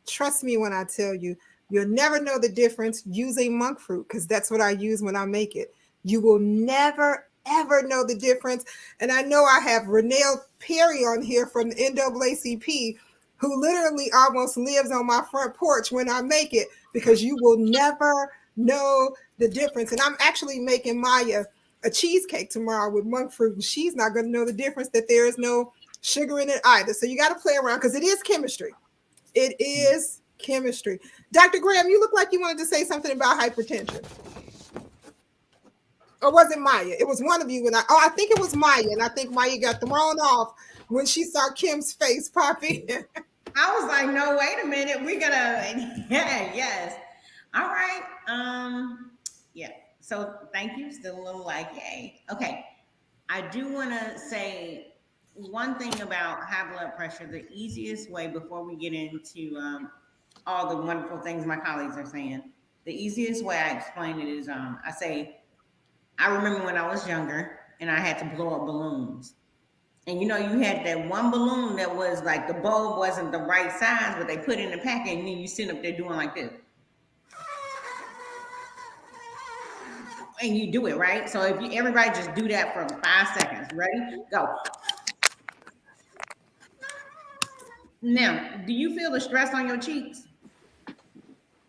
Trust me when I tell you, you'll never know the difference using monk fruit, because that's what I use when I make it. You will never, ever know the difference. And I know I have Renelle Perry on here from the NAACP, who literally almost lives on my front porch when I make it, because you will never know the difference. And I'm actually making Maya a cheesecake tomorrow with monk fruit, and she's not going to know the difference, that there is no sugar in it either. So you got to play around, because it is chemistry. It is chemistry. Dr. Graham, you look like you wanted to say something about hypertension. Or was it Maya? It was one of you. I think it was Maya. And I think Maya got thrown off when she saw Kim's face pop in. I was like, no, wait a minute. We're going to, yes. All right. Yeah. So thank you. Still a little like, yay. Okay. I do want to say one thing about high blood pressure. The easiest way, before we get into all the wonderful things my colleagues are saying, the easiest way I explain it is I remember when I was younger and I had to blow up balloons. And you had that one balloon that was like the bulb wasn't the right size, but they put it in the packet, and then you sit up there doing like this. And you do it, right? So if everybody just do that for 5 seconds. Ready? Go. Now, do you feel the stress on your cheeks?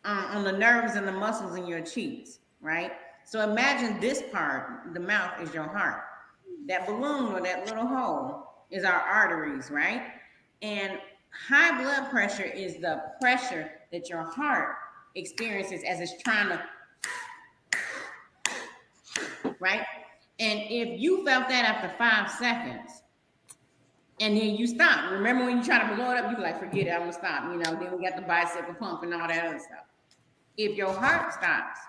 On the nerves and the muscles in your cheeks, right? So imagine this part, the mouth, is your heart. That balloon or that little hole is our arteries, right? And high blood pressure is the pressure that your heart experiences as it's trying to, right? And if you felt that after 5 seconds, and then you stop. Remember when you try to blow it up, you be like, forget it, I'm gonna stop. Then we got the bicycle pump and all that other stuff. If your heart stops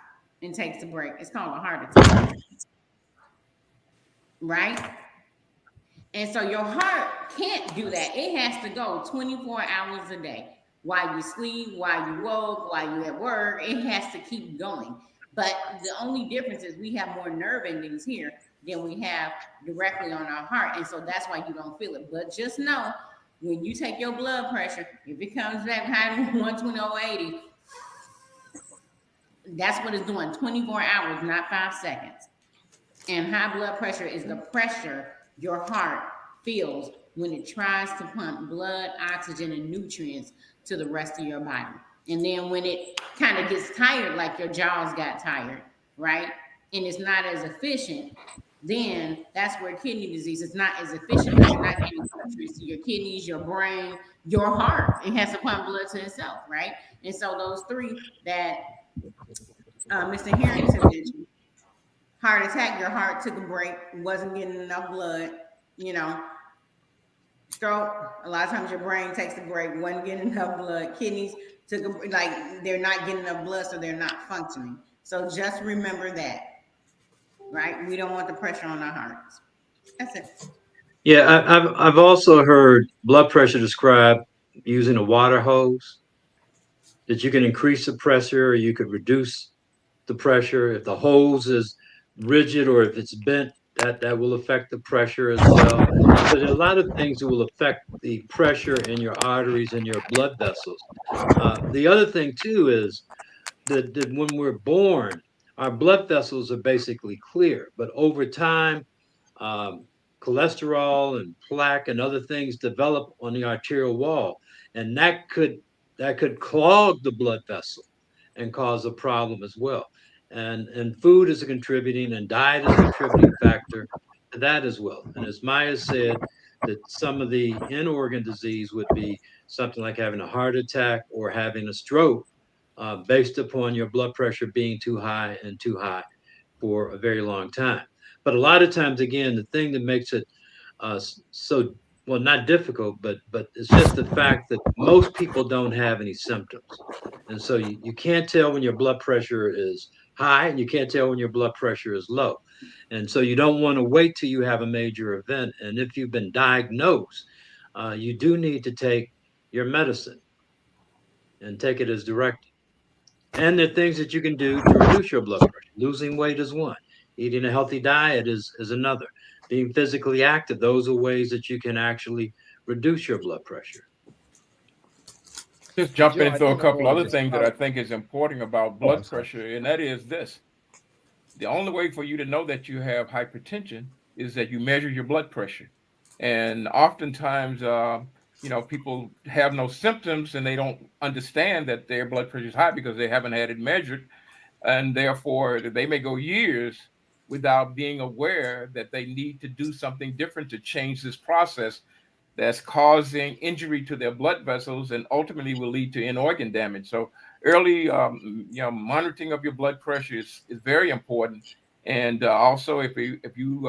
and takes a break, it's called a heart attack. Right? And so your heart can't do that. It has to go 24 hours a day. While you sleep, while you woke, while you at work, it has to keep going. But the only difference is we have more nerve endings here than we have directly on our heart. And so that's why you don't feel it. But just know, when you take your blood pressure, if it comes back higher than 120 over 80, that's what it's doing, 24 hours, not 5 seconds. And high blood pressure is the pressure your heart feels when it tries to pump blood, oxygen, and nutrients to the rest of your body. And then when it kind of gets tired, like your jaws got tired, right? And it's not as efficient, then that's where kidney disease is not as efficient because you're not getting nutrients to your kidneys, your brain, your heart. It has to pump blood to itself, right? And so those three that Mr. Harrington mentioned, heart attack, your heart took a break, wasn't getting enough blood, you know, stroke, a lot of times your brain takes a break, wasn't getting enough blood, kidneys took a, like they're not getting enough blood, so they're not functioning. So just remember that, right? We don't want the pressure on our hearts. That's it. Yeah, I've also heard blood pressure described using a water hose, that you can increase the pressure or you could reduce the pressure. If the hose is rigid or if it's bent, that will affect the pressure as well. So there are a lot of things that will affect the pressure in your arteries and your blood vessels. The other thing too is that when we're born, our blood vessels are basically clear, but over time, um, cholesterol and plaque and other things develop on the arterial wall, and that could clog the blood vessel and cause a problem as well. And food is a contributing, and diet is a contributing factor to that as well. And as Maya said, that some of the in organ disease would be something like having a heart attack or having a stroke, based upon your blood pressure being too high and too high for a very long time. But a lot of times, again, the thing that makes it so, well, not difficult, but it's just the fact that most people don't have any symptoms. And so you can't tell when your blood pressure is high and you can't tell when your blood pressure is low. And so you don't want to wait till you have a major event. And if you've been diagnosed, you do need to take your medicine and take it as directed. And there are things that you can do to reduce your blood pressure. Losing weight is one. Eating a healthy diet is another. Being physically active, those are ways that you can actually reduce your blood pressure. Just jump Joe, I into a think I couple want to other just things that I think is important about Oh, I'm blood sorry. pressure, and that is this. The only way for you to know that you have hypertension is that you measure your blood pressure. And oftentimes, people have no symptoms and they don't understand that their blood pressure is high because they haven't had it measured. And therefore, they may go years without being aware that they need to do something different to change this process that's causing injury to their blood vessels and ultimately will lead to in organ damage. So early, monitoring of your blood pressure is very important. And also, if you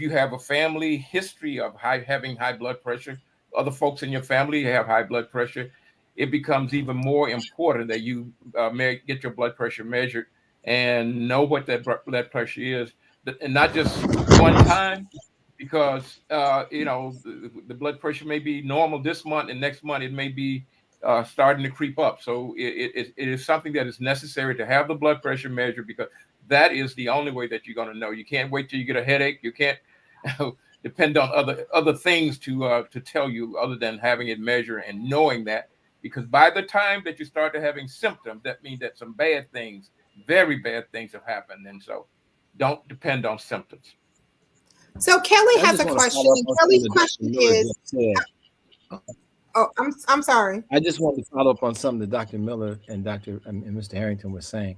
have a family history of having high blood pressure, other folks in your family have high blood pressure, it becomes even more important that you may get your blood pressure measured and know what that blood pressure is, and not just one time, because the blood pressure may be normal this month, and next month it may be starting to creep up. So it is something that is necessary to have the blood pressure measured, because that is the only way that you're going to know. You can't wait till you get a headache. You can't depend on other things to tell you, other than having it measured and knowing that. Because by the time that you start to having symptoms, that means that some bad things, very bad things, have happened. And so, don't depend on symptoms. So Kelly I has just a want to question, follow up and on Kelly's something that question Dr. Miller is, just said. oh, I'm sorry. I just wanted to follow up on something that Dr. Miller and Mr. Harrington were saying,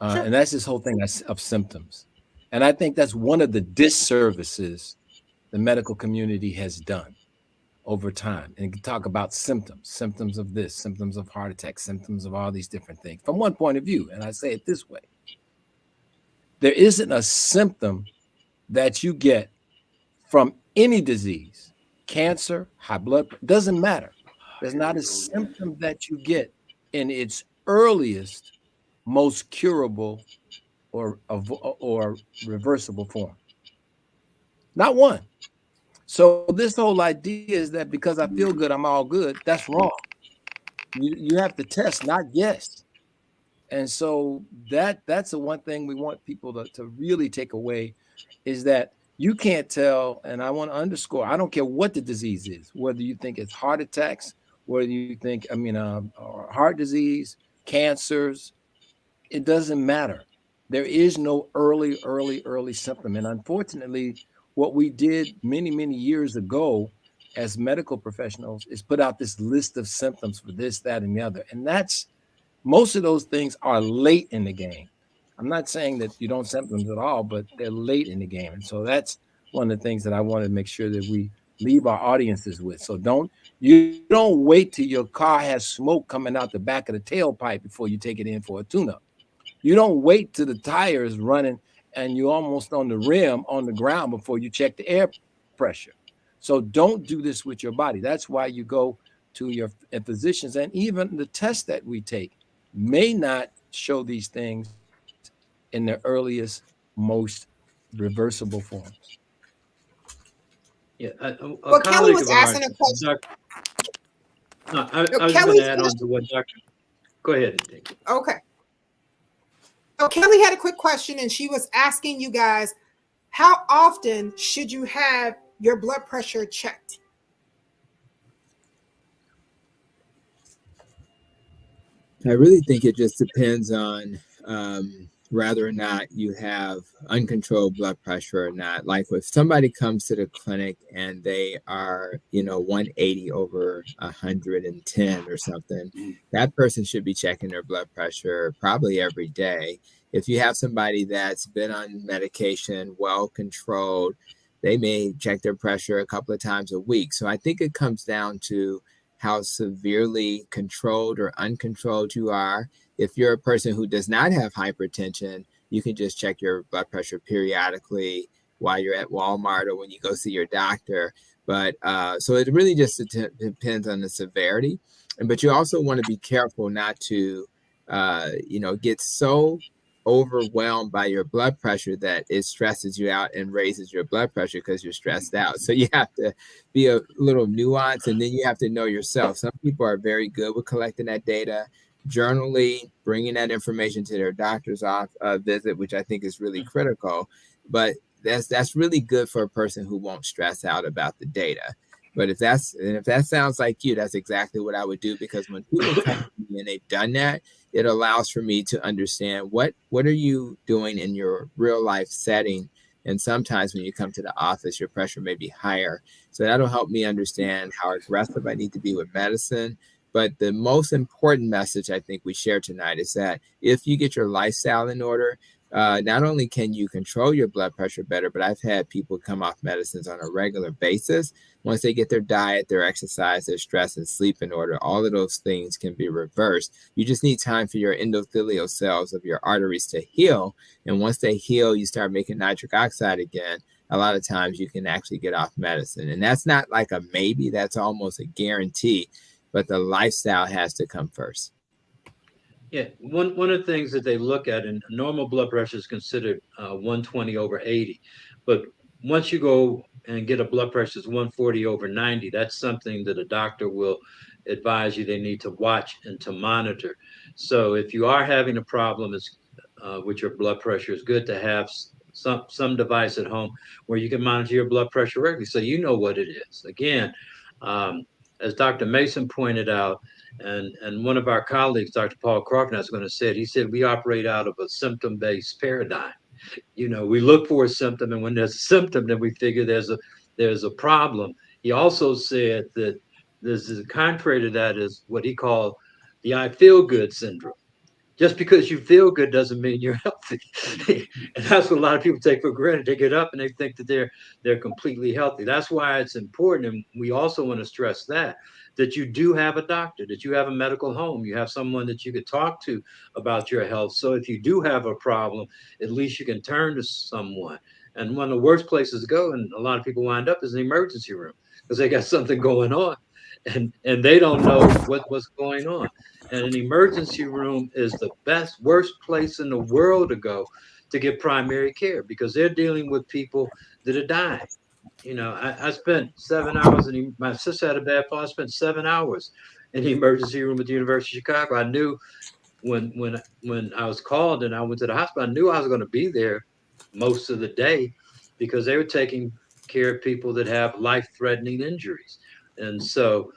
Sure. and that's this whole thing of symptoms. And I think that's one of the disservices the medical community has done over time. And you can talk about symptoms of this, symptoms of heart attack, symptoms of all these different things from one point of view. And I say it this way: there isn't a symptom that you get from any disease, cancer, high blood pressure, doesn't matter. There's not a symptom that you get in its earliest, most curable or reversible form. Not one. So this whole idea is that because I feel good, I'm all good. That's wrong. You have to test, not guess. And so that's the one thing we want people to really take away, is that you can't tell. And I want to underscore, I don't care what the disease is, whether you think it's heart attacks, whether you think, heart disease, cancers, it doesn't matter. There is no early symptom. And unfortunately, what we did many, many years ago as medical professionals is put out this list of symptoms for this, that, and the other. And most of those things are late in the game. I'm not saying that you don't symptoms at all, but they're late in the game. And so that's one of the things that I want to make sure that we leave our audiences with. So you don't wait till your car has smoke coming out the back of the tailpipe before you take it in for a tune-up. You don't wait till the tire is running and you're almost on the rim on the ground before you check the air pressure. So don't do this with your body. That's why you go to your physicians, and even the tests that we take may not show these things in their earliest, most reversible forms. Yeah, a Well, Kelly colleague was of ours, asking a question. no, No, I was just going to Kelly's add on to what Dr. Go ahead, Nick. okay. So Kelly had a quick question, and she was asking you guys, how often should you have your blood pressure checked? I really think it just depends on whether or not you have uncontrolled blood pressure or not. Like if somebody comes to the clinic and they are, 180 over 110 or something, that person should be checking their blood pressure probably every day. If you have somebody that's been on medication, well controlled, they may check their pressure a couple of times a week. So I think it comes down to how severely controlled or uncontrolled you are. If you're a person who does not have hypertension, you can just check your blood pressure periodically while you're at Walmart or when you go see your doctor. But so it really just depends on the severity. But you also want to be careful not to, get so overwhelmed by your blood pressure that it stresses you out and raises your blood pressure because you're stressed out. So you have to be a little nuanced, and then you have to know yourself. Some people are very good with collecting that data, journaling, bringing that information to their doctor's visit, which I think is really critical. But that's really good for a person who won't stress out about the data. But if that sounds like you, that's exactly what I would do, because when people come to me and they've done that, it allows for me to understand what are you doing in your real life setting. And sometimes when you come to the office, your pressure may be higher. So that'll help me understand how aggressive I need to be with medicine. But the most important message I think we share tonight is that if you get your lifestyle in order, not only can you control your blood pressure better, but I've had people come off medicines on a regular basis. Once they get their diet, their exercise, their stress and sleep in order, all of those things can be reversed. You just need time for your endothelial cells of your arteries to heal. And once they heal, you start making nitric oxide again. A lot of times you can actually get off medicine. And that's not like a maybe, that's almost a guarantee. But the lifestyle has to come first. Yeah, one of the things that they look at, and normal blood pressure is considered 120 over 80, but once you go and get a blood pressure that's 140 over 90, that's something that a doctor will advise you they need to watch and to monitor. So if you are having a problem with your blood pressure, it's good to have some device at home where you can monitor your blood pressure regularly, so you know what it is. Again, as Dr. Mason pointed out, and one of our colleagues, Dr. Paul Crawford, is going to say it. He said we operate out of a symptom-based paradigm. We look for a symptom, and when there's a symptom, then we figure there's a problem. He also said that there's contrary to that is what he called the I feel good syndrome. Just because you feel good doesn't mean you're healthy. And that's what a lot of people take for granted. They get up and they think that they're completely healthy. That's why it's important. And we also want to stress that you do have a doctor, that you have a medical home, you have someone that you could talk to about your health. So if you do have a problem, at least you can turn to someone. And one of the worst places to go, and a lot of people wind up, is an emergency room because they got something going on and they don't know what's going on. And an emergency room is the worst place in the world to go to get primary care because they're dealing with people that are dying. I spent 7 hours my sister had a bad fall. I spent 7 hours in the emergency room at the University of Chicago. I knew when I was called and I went to the hospital, I knew I was going to be there most of the day because they were taking care of people that have life-threatening injuries. And so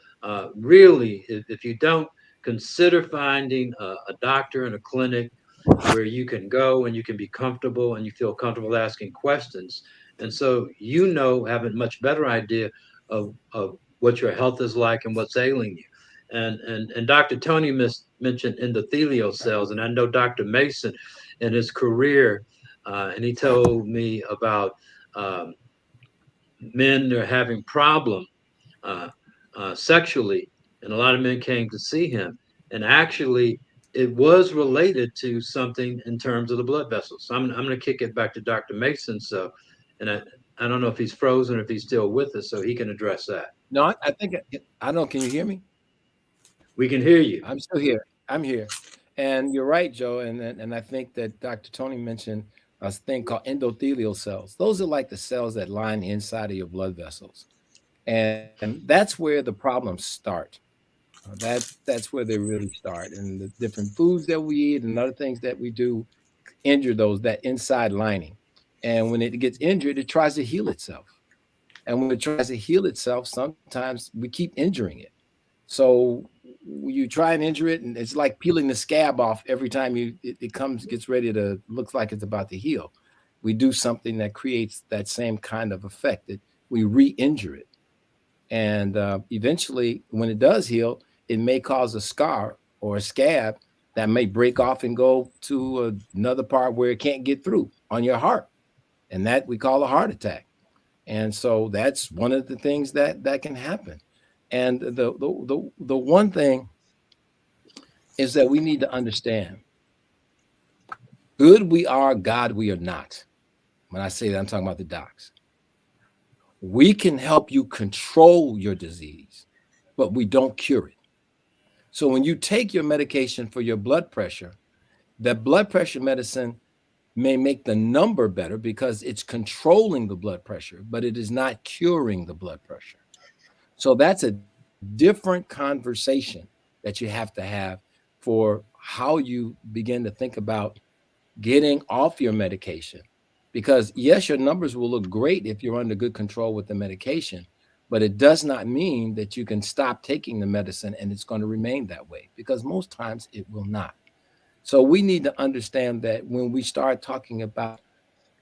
really, if you don't consider finding a doctor in a clinic where you can go and you can be comfortable and you feel comfortable asking questions. And so, have a much better idea of what your health is like and what's ailing you. And Dr. Tony mentioned endothelial cells, and I know Dr. Mason in his career, and he told me about um, men that are having problem uh, sexually, and a lot of men came to see him, and actually it was related to something in terms of the blood vessels. So I'm going to kick it back to Dr. Mason. So, and I don't know if he's frozen or if he's still with us, so he can address that. No, I think I don't. Can you hear me? We can hear you. I'm still here. I'm here. And you're right, Joe. And I think that Dr. Tony mentioned a thing called endothelial cells. Those are like the cells that line the inside of your blood vessels. And that's where the problems start. That's where they really start. And the different foods that we eat and other things that we do injure that inside lining. And when it gets injured, it tries to heal itself. And when it tries to heal itself, sometimes we keep injuring it. So you try and injure it, and it's like peeling the scab off every time it comes gets ready to looks like it's about to heal. We do something that creates that same kind of effect. That we re-injure it, and eventually, when it does heal, it may cause a scar or a scab that may break off and go to another part where it can't get through on your heart, and that we call a heart attack. And so that's one of the things that can happen. And the one thing is that we need to understand good we are, God we are not. When I say that, I'm talking about the docs. We can help you control your disease, but we don't cure it. So when you take your medication for your blood pressure, that blood pressure medicine may make the number better because it's controlling the blood pressure, but it is not curing the blood pressure. So that's a different conversation that you have to have for how you begin to think about getting off your medication. Because yes, your numbers will look great if you're under good control with the medication, but it does not mean that you can stop taking the medicine and it's going to remain that way because most times it will not. So we need to understand that when we start talking about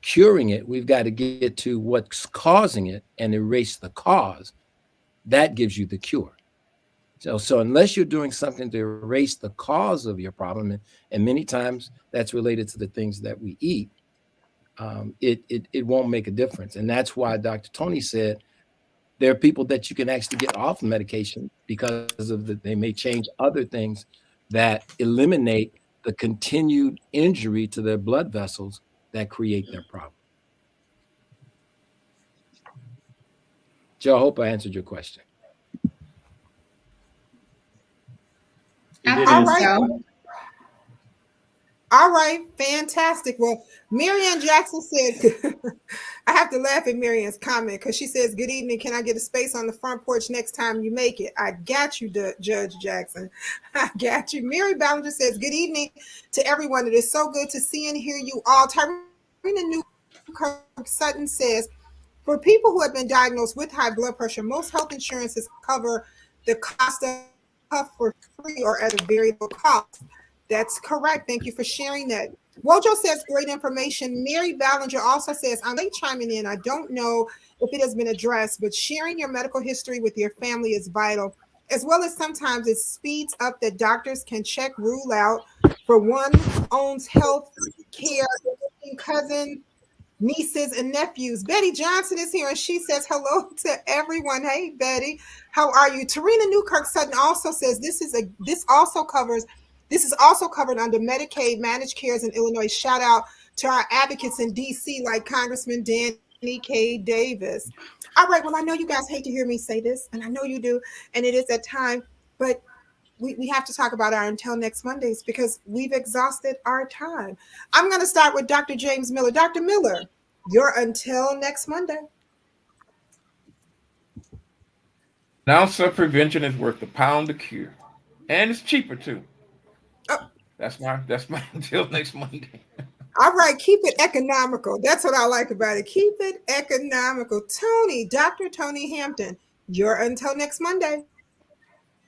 curing it, we've got to get to what's causing it and erase the cause. That gives you the cure. So unless you're doing something to erase the cause of your problem, and many times that's related to the things that we eat, it won't make a difference. And that's why Dr. Tony said there are people that you can actually get off medication because of they may change other things that eliminate the continued injury to their blood vessels that create their problem. Joe, I hope I answered your question. I All think right. so. All right, fantastic. Well, Marianne Jackson said, I have to laugh at Marianne's comment because she says, good evening. Can I get a space on the front porch next time you make it? I got you, Judge Jackson. I got you. Mary Ballinger says, good evening to everyone. It is so good to see and hear you all. Tyrina Newkirk Sutton says, for people who have been diagnosed with high blood pressure, most health insurances cover the cost of for free or at a very low cost. That's correct. Thank you for sharing that. Wojo says great information. Mary Ballinger also says, I'm late chiming in. I don't know if it has been addressed, but sharing your medical history with your family is vital, as well as sometimes it speeds up that doctors can check, rule out for one owns health care, cousin, nieces and nephews. Betty Johnson is here and she says hello to everyone. Hey Betty, how are you? Tarina Newkirk Sutton also says this is also covered under Medicaid managed cares in Illinois. Shout out to our advocates in DC like Congressman Danny K. Davis. All right, well, I know you guys hate to hear me say this, and I know you do, and it is that time, but we have to talk about our Until Next Mondays because we've exhausted our time. I'm going to start with Dr. James Miller. Dr. Miller, your Until Next Monday. Now, prevention is worth a pound a cure, and it's cheaper too. Oh, That's my until next Monday. all right, keep it economical. That's what I like about it. Keep it economical. Tony, Dr. Tony Hampton, your Until Next Monday.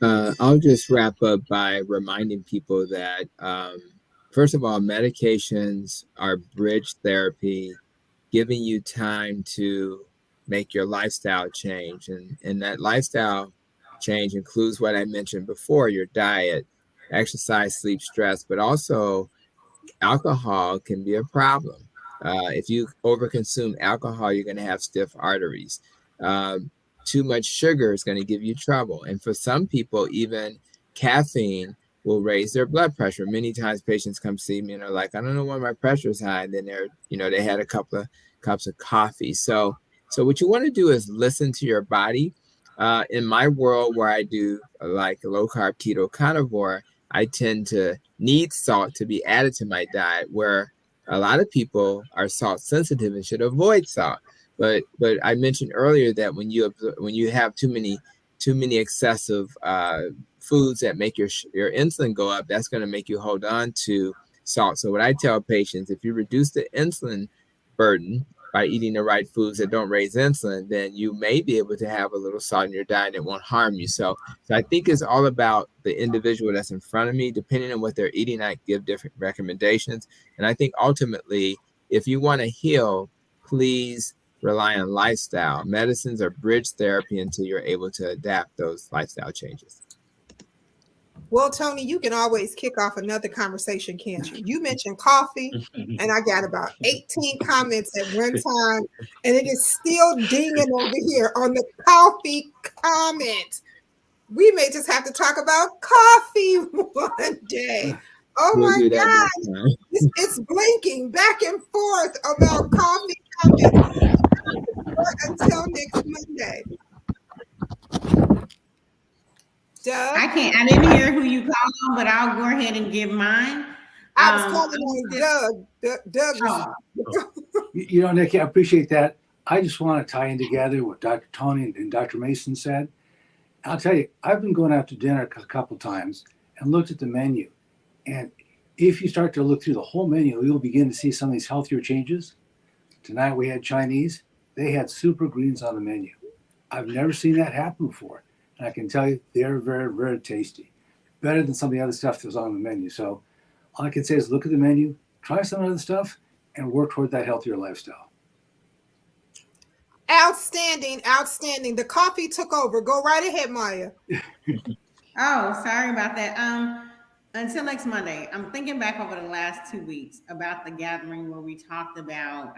I'll just wrap up by reminding people that, first of all, medications are bridge therapy, giving you time to make your lifestyle change. And that lifestyle change includes what I mentioned before, your diet, exercise, sleep, stress, but also alcohol can be a problem. If you overconsume alcohol, you're going to have stiff arteries. Um, Too much sugar is going to give you trouble. And for some people, even caffeine will raise their blood pressure. Many times patients come see me and are like, I don't know why my pressure is high. And then they had a couple of cups of coffee. So what you want to do is listen to your body. In my world where I do like low carb keto carnivore, I tend to need salt to be added to my diet, where a lot of people are salt sensitive and should avoid salt. But I mentioned earlier that when you have too many excessive foods that make your insulin go up, that's going to make you hold on to salt. So what I tell patients, if you reduce the insulin burden by eating the right foods that don't raise insulin, then you may be able to have a little salt in your diet and it won't harm you. So I think it's all about the individual that's in front of me. Depending on what they're eating, I give different recommendations. And I think ultimately, if you want to heal, please rely on lifestyle. Medicines are bridge therapy until you're able to adapt those lifestyle changes. Well, Tony, you can always kick off another conversation, can't you? You mentioned coffee, and I got about 18 comments at one time, and it is still dinging over here on the coffee comment. We may just have to talk about coffee one day. Oh We'll my do that God, next time. it's blinking back and forth about coffee comments. Until next Monday. Doug? I didn't hear who you called on, but I'll go ahead and give mine. I was calling on Doug. Doug was. You know, Nikki, I appreciate that. I just want to tie in together what Dr. Tony and Dr. Mason said. I'll tell you, I've been going out to dinner a couple times and looked at the menu. And if you start to look through the whole menu, you'll begin to see some of these healthier changes. Tonight we had Chinese. They had super greens on the menu. I've never seen that happen before. And I can tell you, they're very, very tasty. Better than some of the other stuff that was on the menu. So all I can say is look at the menu, try some of the stuff, and work toward that healthier lifestyle. Outstanding, outstanding. The coffee took over. Go right ahead, Maya. Oh, sorry about that. Until next Monday, I'm thinking back over the last 2 weeks about the gathering where we talked about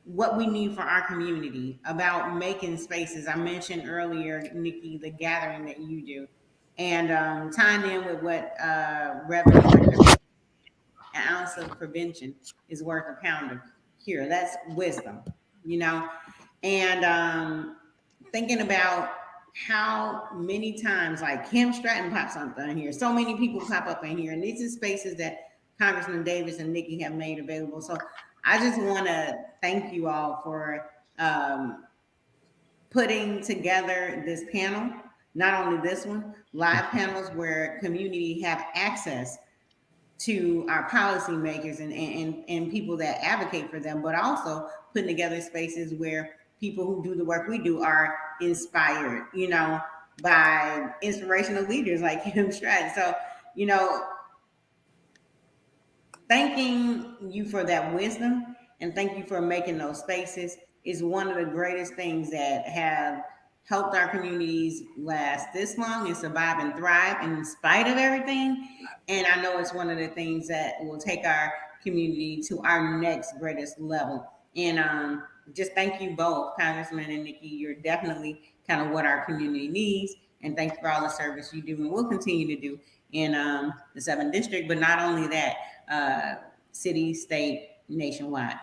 what we need for our community, about making spaces. I mentioned earlier, Nikki, the gathering that you do, and tying in with what Reverend Richter, an ounce of prevention is worth a pound of cure. That's wisdom, and thinking about how many times like Kim Stratton pops up in here. So many people pop up in here, and these are spaces that Congressman Davis and Nikki have made available. So I just want to thank you all for putting together this panel. Not only this one, live panels where community have access to our policymakers and people that advocate for them, but also putting together spaces where people who do the work we do are inspired, by inspirational leaders like Kim Stratton. So, thanking you for that wisdom and thank you for making those spaces is one of the greatest things that have helped our communities last this long and survive and thrive in spite of everything. And I know it's one of the things that will take our community to our next greatest level. And just thank you both, Congressman and Nikki. You're definitely kind of what our community needs. And thank you for all the service you do and will continue to do in the 7th District. But not only that, city, state, nationwide.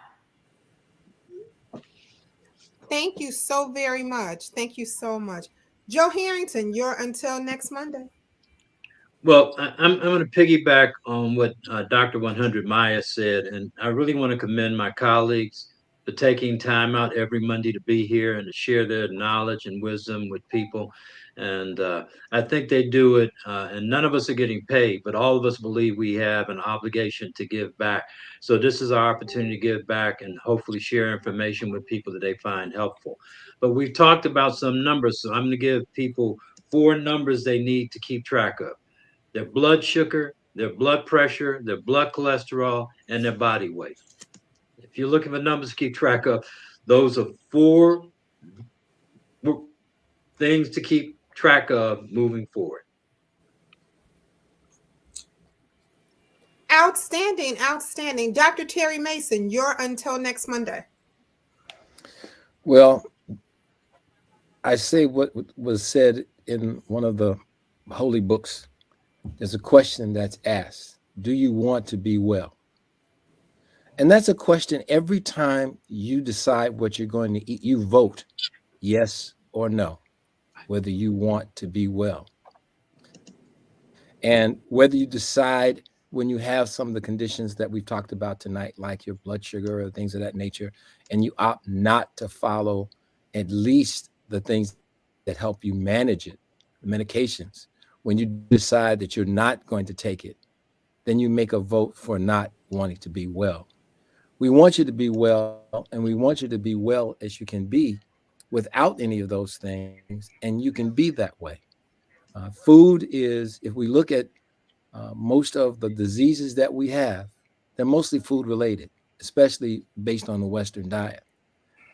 Thank you so very much. Thank you so much. Joe Harrington, you're until next Monday. Well, I'm going to piggyback on what Dr. 100 Maya said, and I really want to commend my colleagues for taking time out every Monday to be here and to share their knowledge and wisdom with people. And I think they do it, and none of us are getting paid, but all of us believe we have an obligation to give back. So this is our opportunity to give back and hopefully share information with people that they find helpful. But we've talked about some numbers, so I'm going to give people 4 numbers they need to keep track of: their blood sugar, their blood pressure, their blood cholesterol, and their body weight. If you're looking for numbers to keep track of, those are 4 things to keep track of moving forward. Outstanding, outstanding. Dr. Terry Mason, you're until next Monday. Well, I say what was said in one of the holy books. There's a question that's asked: do you want to be well? And that's a question every time you decide what you're going to eat. You vote yes or no, whether you want to be well. And whether you decide when you have some of the conditions that we've talked about tonight, like your blood sugar or things of that nature, and you opt not to follow at least the things that help you manage it, the medications, when you decide that you're not going to take it, then you make a vote for not wanting to be well. We want you to be well, and we want you to be well as you can be without any of those things, and you can be that way. Food is, if we look at most of the diseases that we have, they're mostly food related, especially based on the Western diet.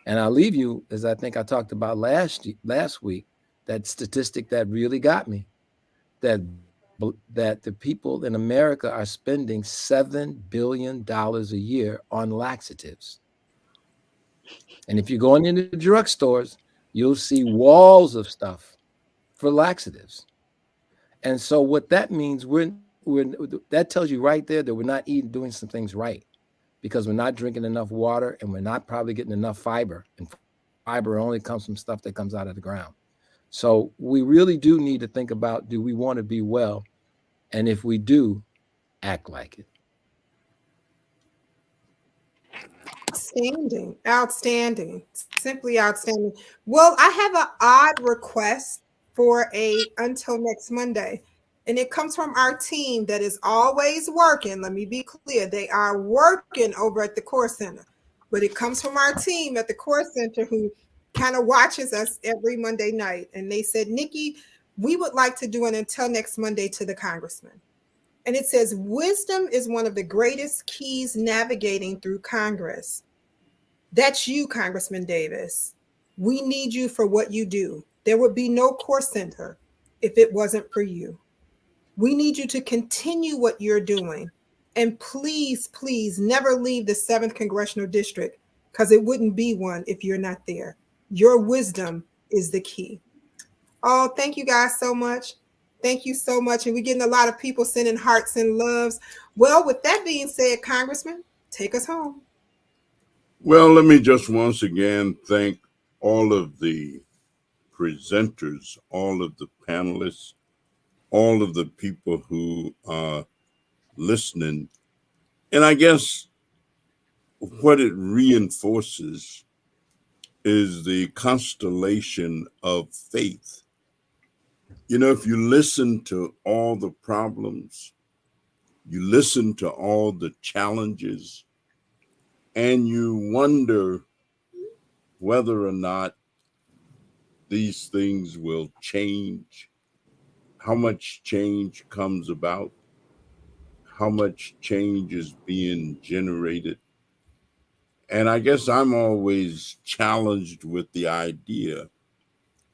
And I'll leave you, as I think I talked about last week, that statistic that really got me, that that the people in America are spending $7 billion a year on laxatives. And if you're going into drugstores, you'll see walls of stuff for laxatives. And so what that means, we're that tells you right there that we're not eating doing some things right, because we're not drinking enough water and we're not probably getting enough fiber. And fiber only comes from stuff that comes out of the ground. So we really do need to think about, do we want to be well? And if we do, act like it. Outstanding, outstanding, simply outstanding. Well, I have an odd request for a until next Monday, and it comes from our team that is always working. Let me be clear, they are working over at the Core Center, but it comes from our team at the Core Center who kind of watches us every Monday night, and they said, Nikki, we would like to do an until next Monday to the congressman. And it says, wisdom is one of the greatest keys navigating through Congress. That's you, Congressman Davis. We need you for what you do. There would be no Core Center if it wasn't for you. We need you to continue what you're doing. And please, please never leave the 7th Congressional District, because it wouldn't be one if you're not there. Your wisdom is the key. Oh, thank you guys so much. Thank you so much. And we're getting a lot of people sending hearts and loves. Well, with that being said, Congressman, take us home. Well, let me just once again thank all of the presenters, all of the panelists, all of the people who are listening. And I guess what it reinforces is the constellation of faith. You know, if you listen to all the problems, you listen to all the challenges, and you wonder whether or not these things will change, how much change comes about, how much change is being generated. And I guess I'm always challenged with the idea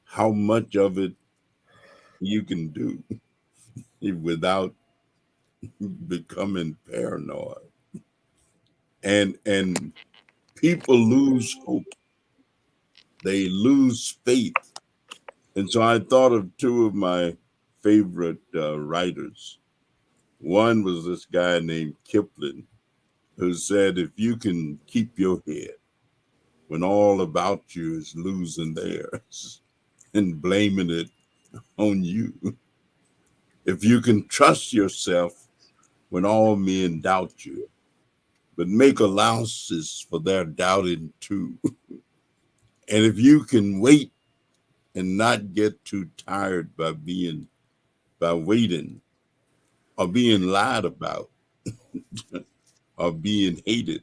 how much of it you can do without becoming paranoid. And people lose hope. They lose faith. And so I thought of two of my favorite writers. One was this guy named Kipling, who said, if you can keep your head when all about you is losing theirs and blaming it on you, if you can trust yourself when all men doubt you, but make allowances for their doubting too, and if you can wait and not get too tired by waiting or being lied about or being hated,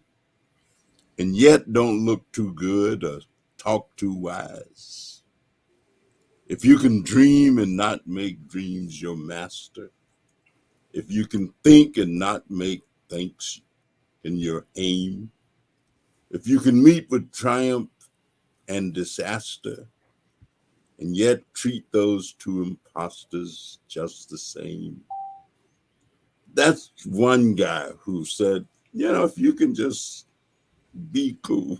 and yet don't look too good or talk too wise. If you can dream and not make dreams your master, if you can think and not make thinks in your aim, if you can meet with triumph and disaster, and yet treat those two impostors just the same, that's one guy who said, if you can just be cool,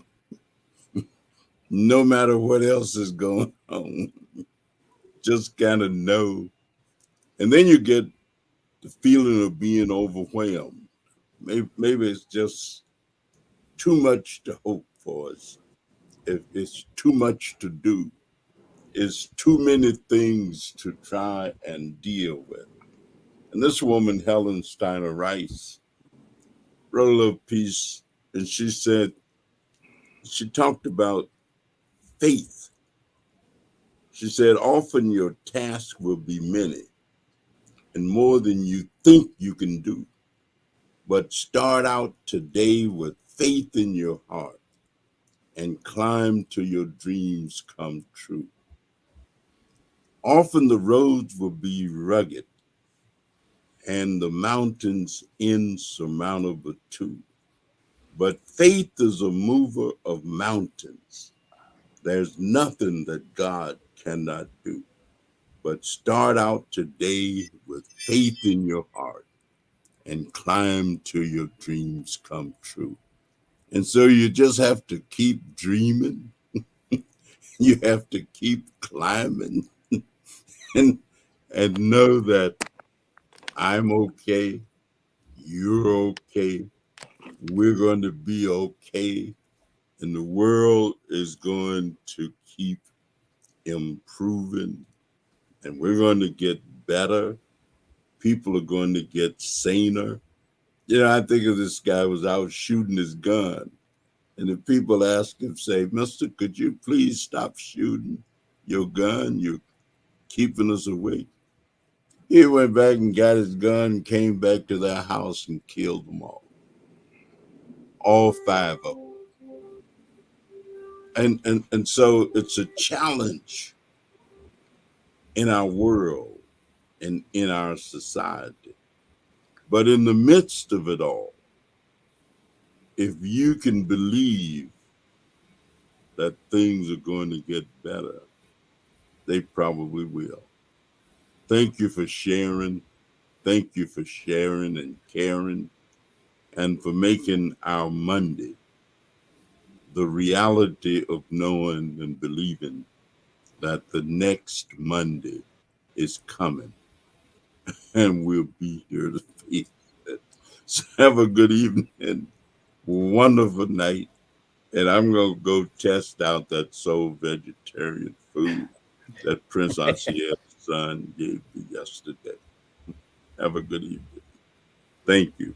no matter what else is going on, just kind of know. And then you get the feeling of being overwhelmed. Maybe it's just too much to hope for us. If it's too much to do, it's too many things to try and deal with. And this woman, Helen Steiner Rice, wrote a little piece, and she talked about faith. She said, often your task will be many and more than you think you can do. But start out today with faith in your heart and climb till your dreams come true. Often the roads will be rugged and the mountains insurmountable too. But faith is a mover of mountains. There's nothing that God cannot do. But start out today with faith in your heart and climb till your dreams come true. And so you just have to keep dreaming. You have to keep climbing and know that I'm okay. You're okay. We're going to be okay. And the world is going to keep improving. And we're going to get better. People are going to get saner. I think of this guy who was out shooting his gun. And the people ask him, say, Mister, could you please stop shooting your gun? You're keeping us awake. He went back and got his gun, came back to their house and killed them all five of them. And so it's a challenge in our world and in our society. But in the midst of it all, if you can believe that things are going to get better, they probably will. Thank you for sharing. Thank you for sharing and caring and for making our Monday the reality of knowing and believing that the next Monday is coming and we'll be here to face it. So have a good evening, wonderful night, and I'm going to go test out that soul vegetarian food that Prince Asier's son gave me yesterday. Have a good evening. Thank you.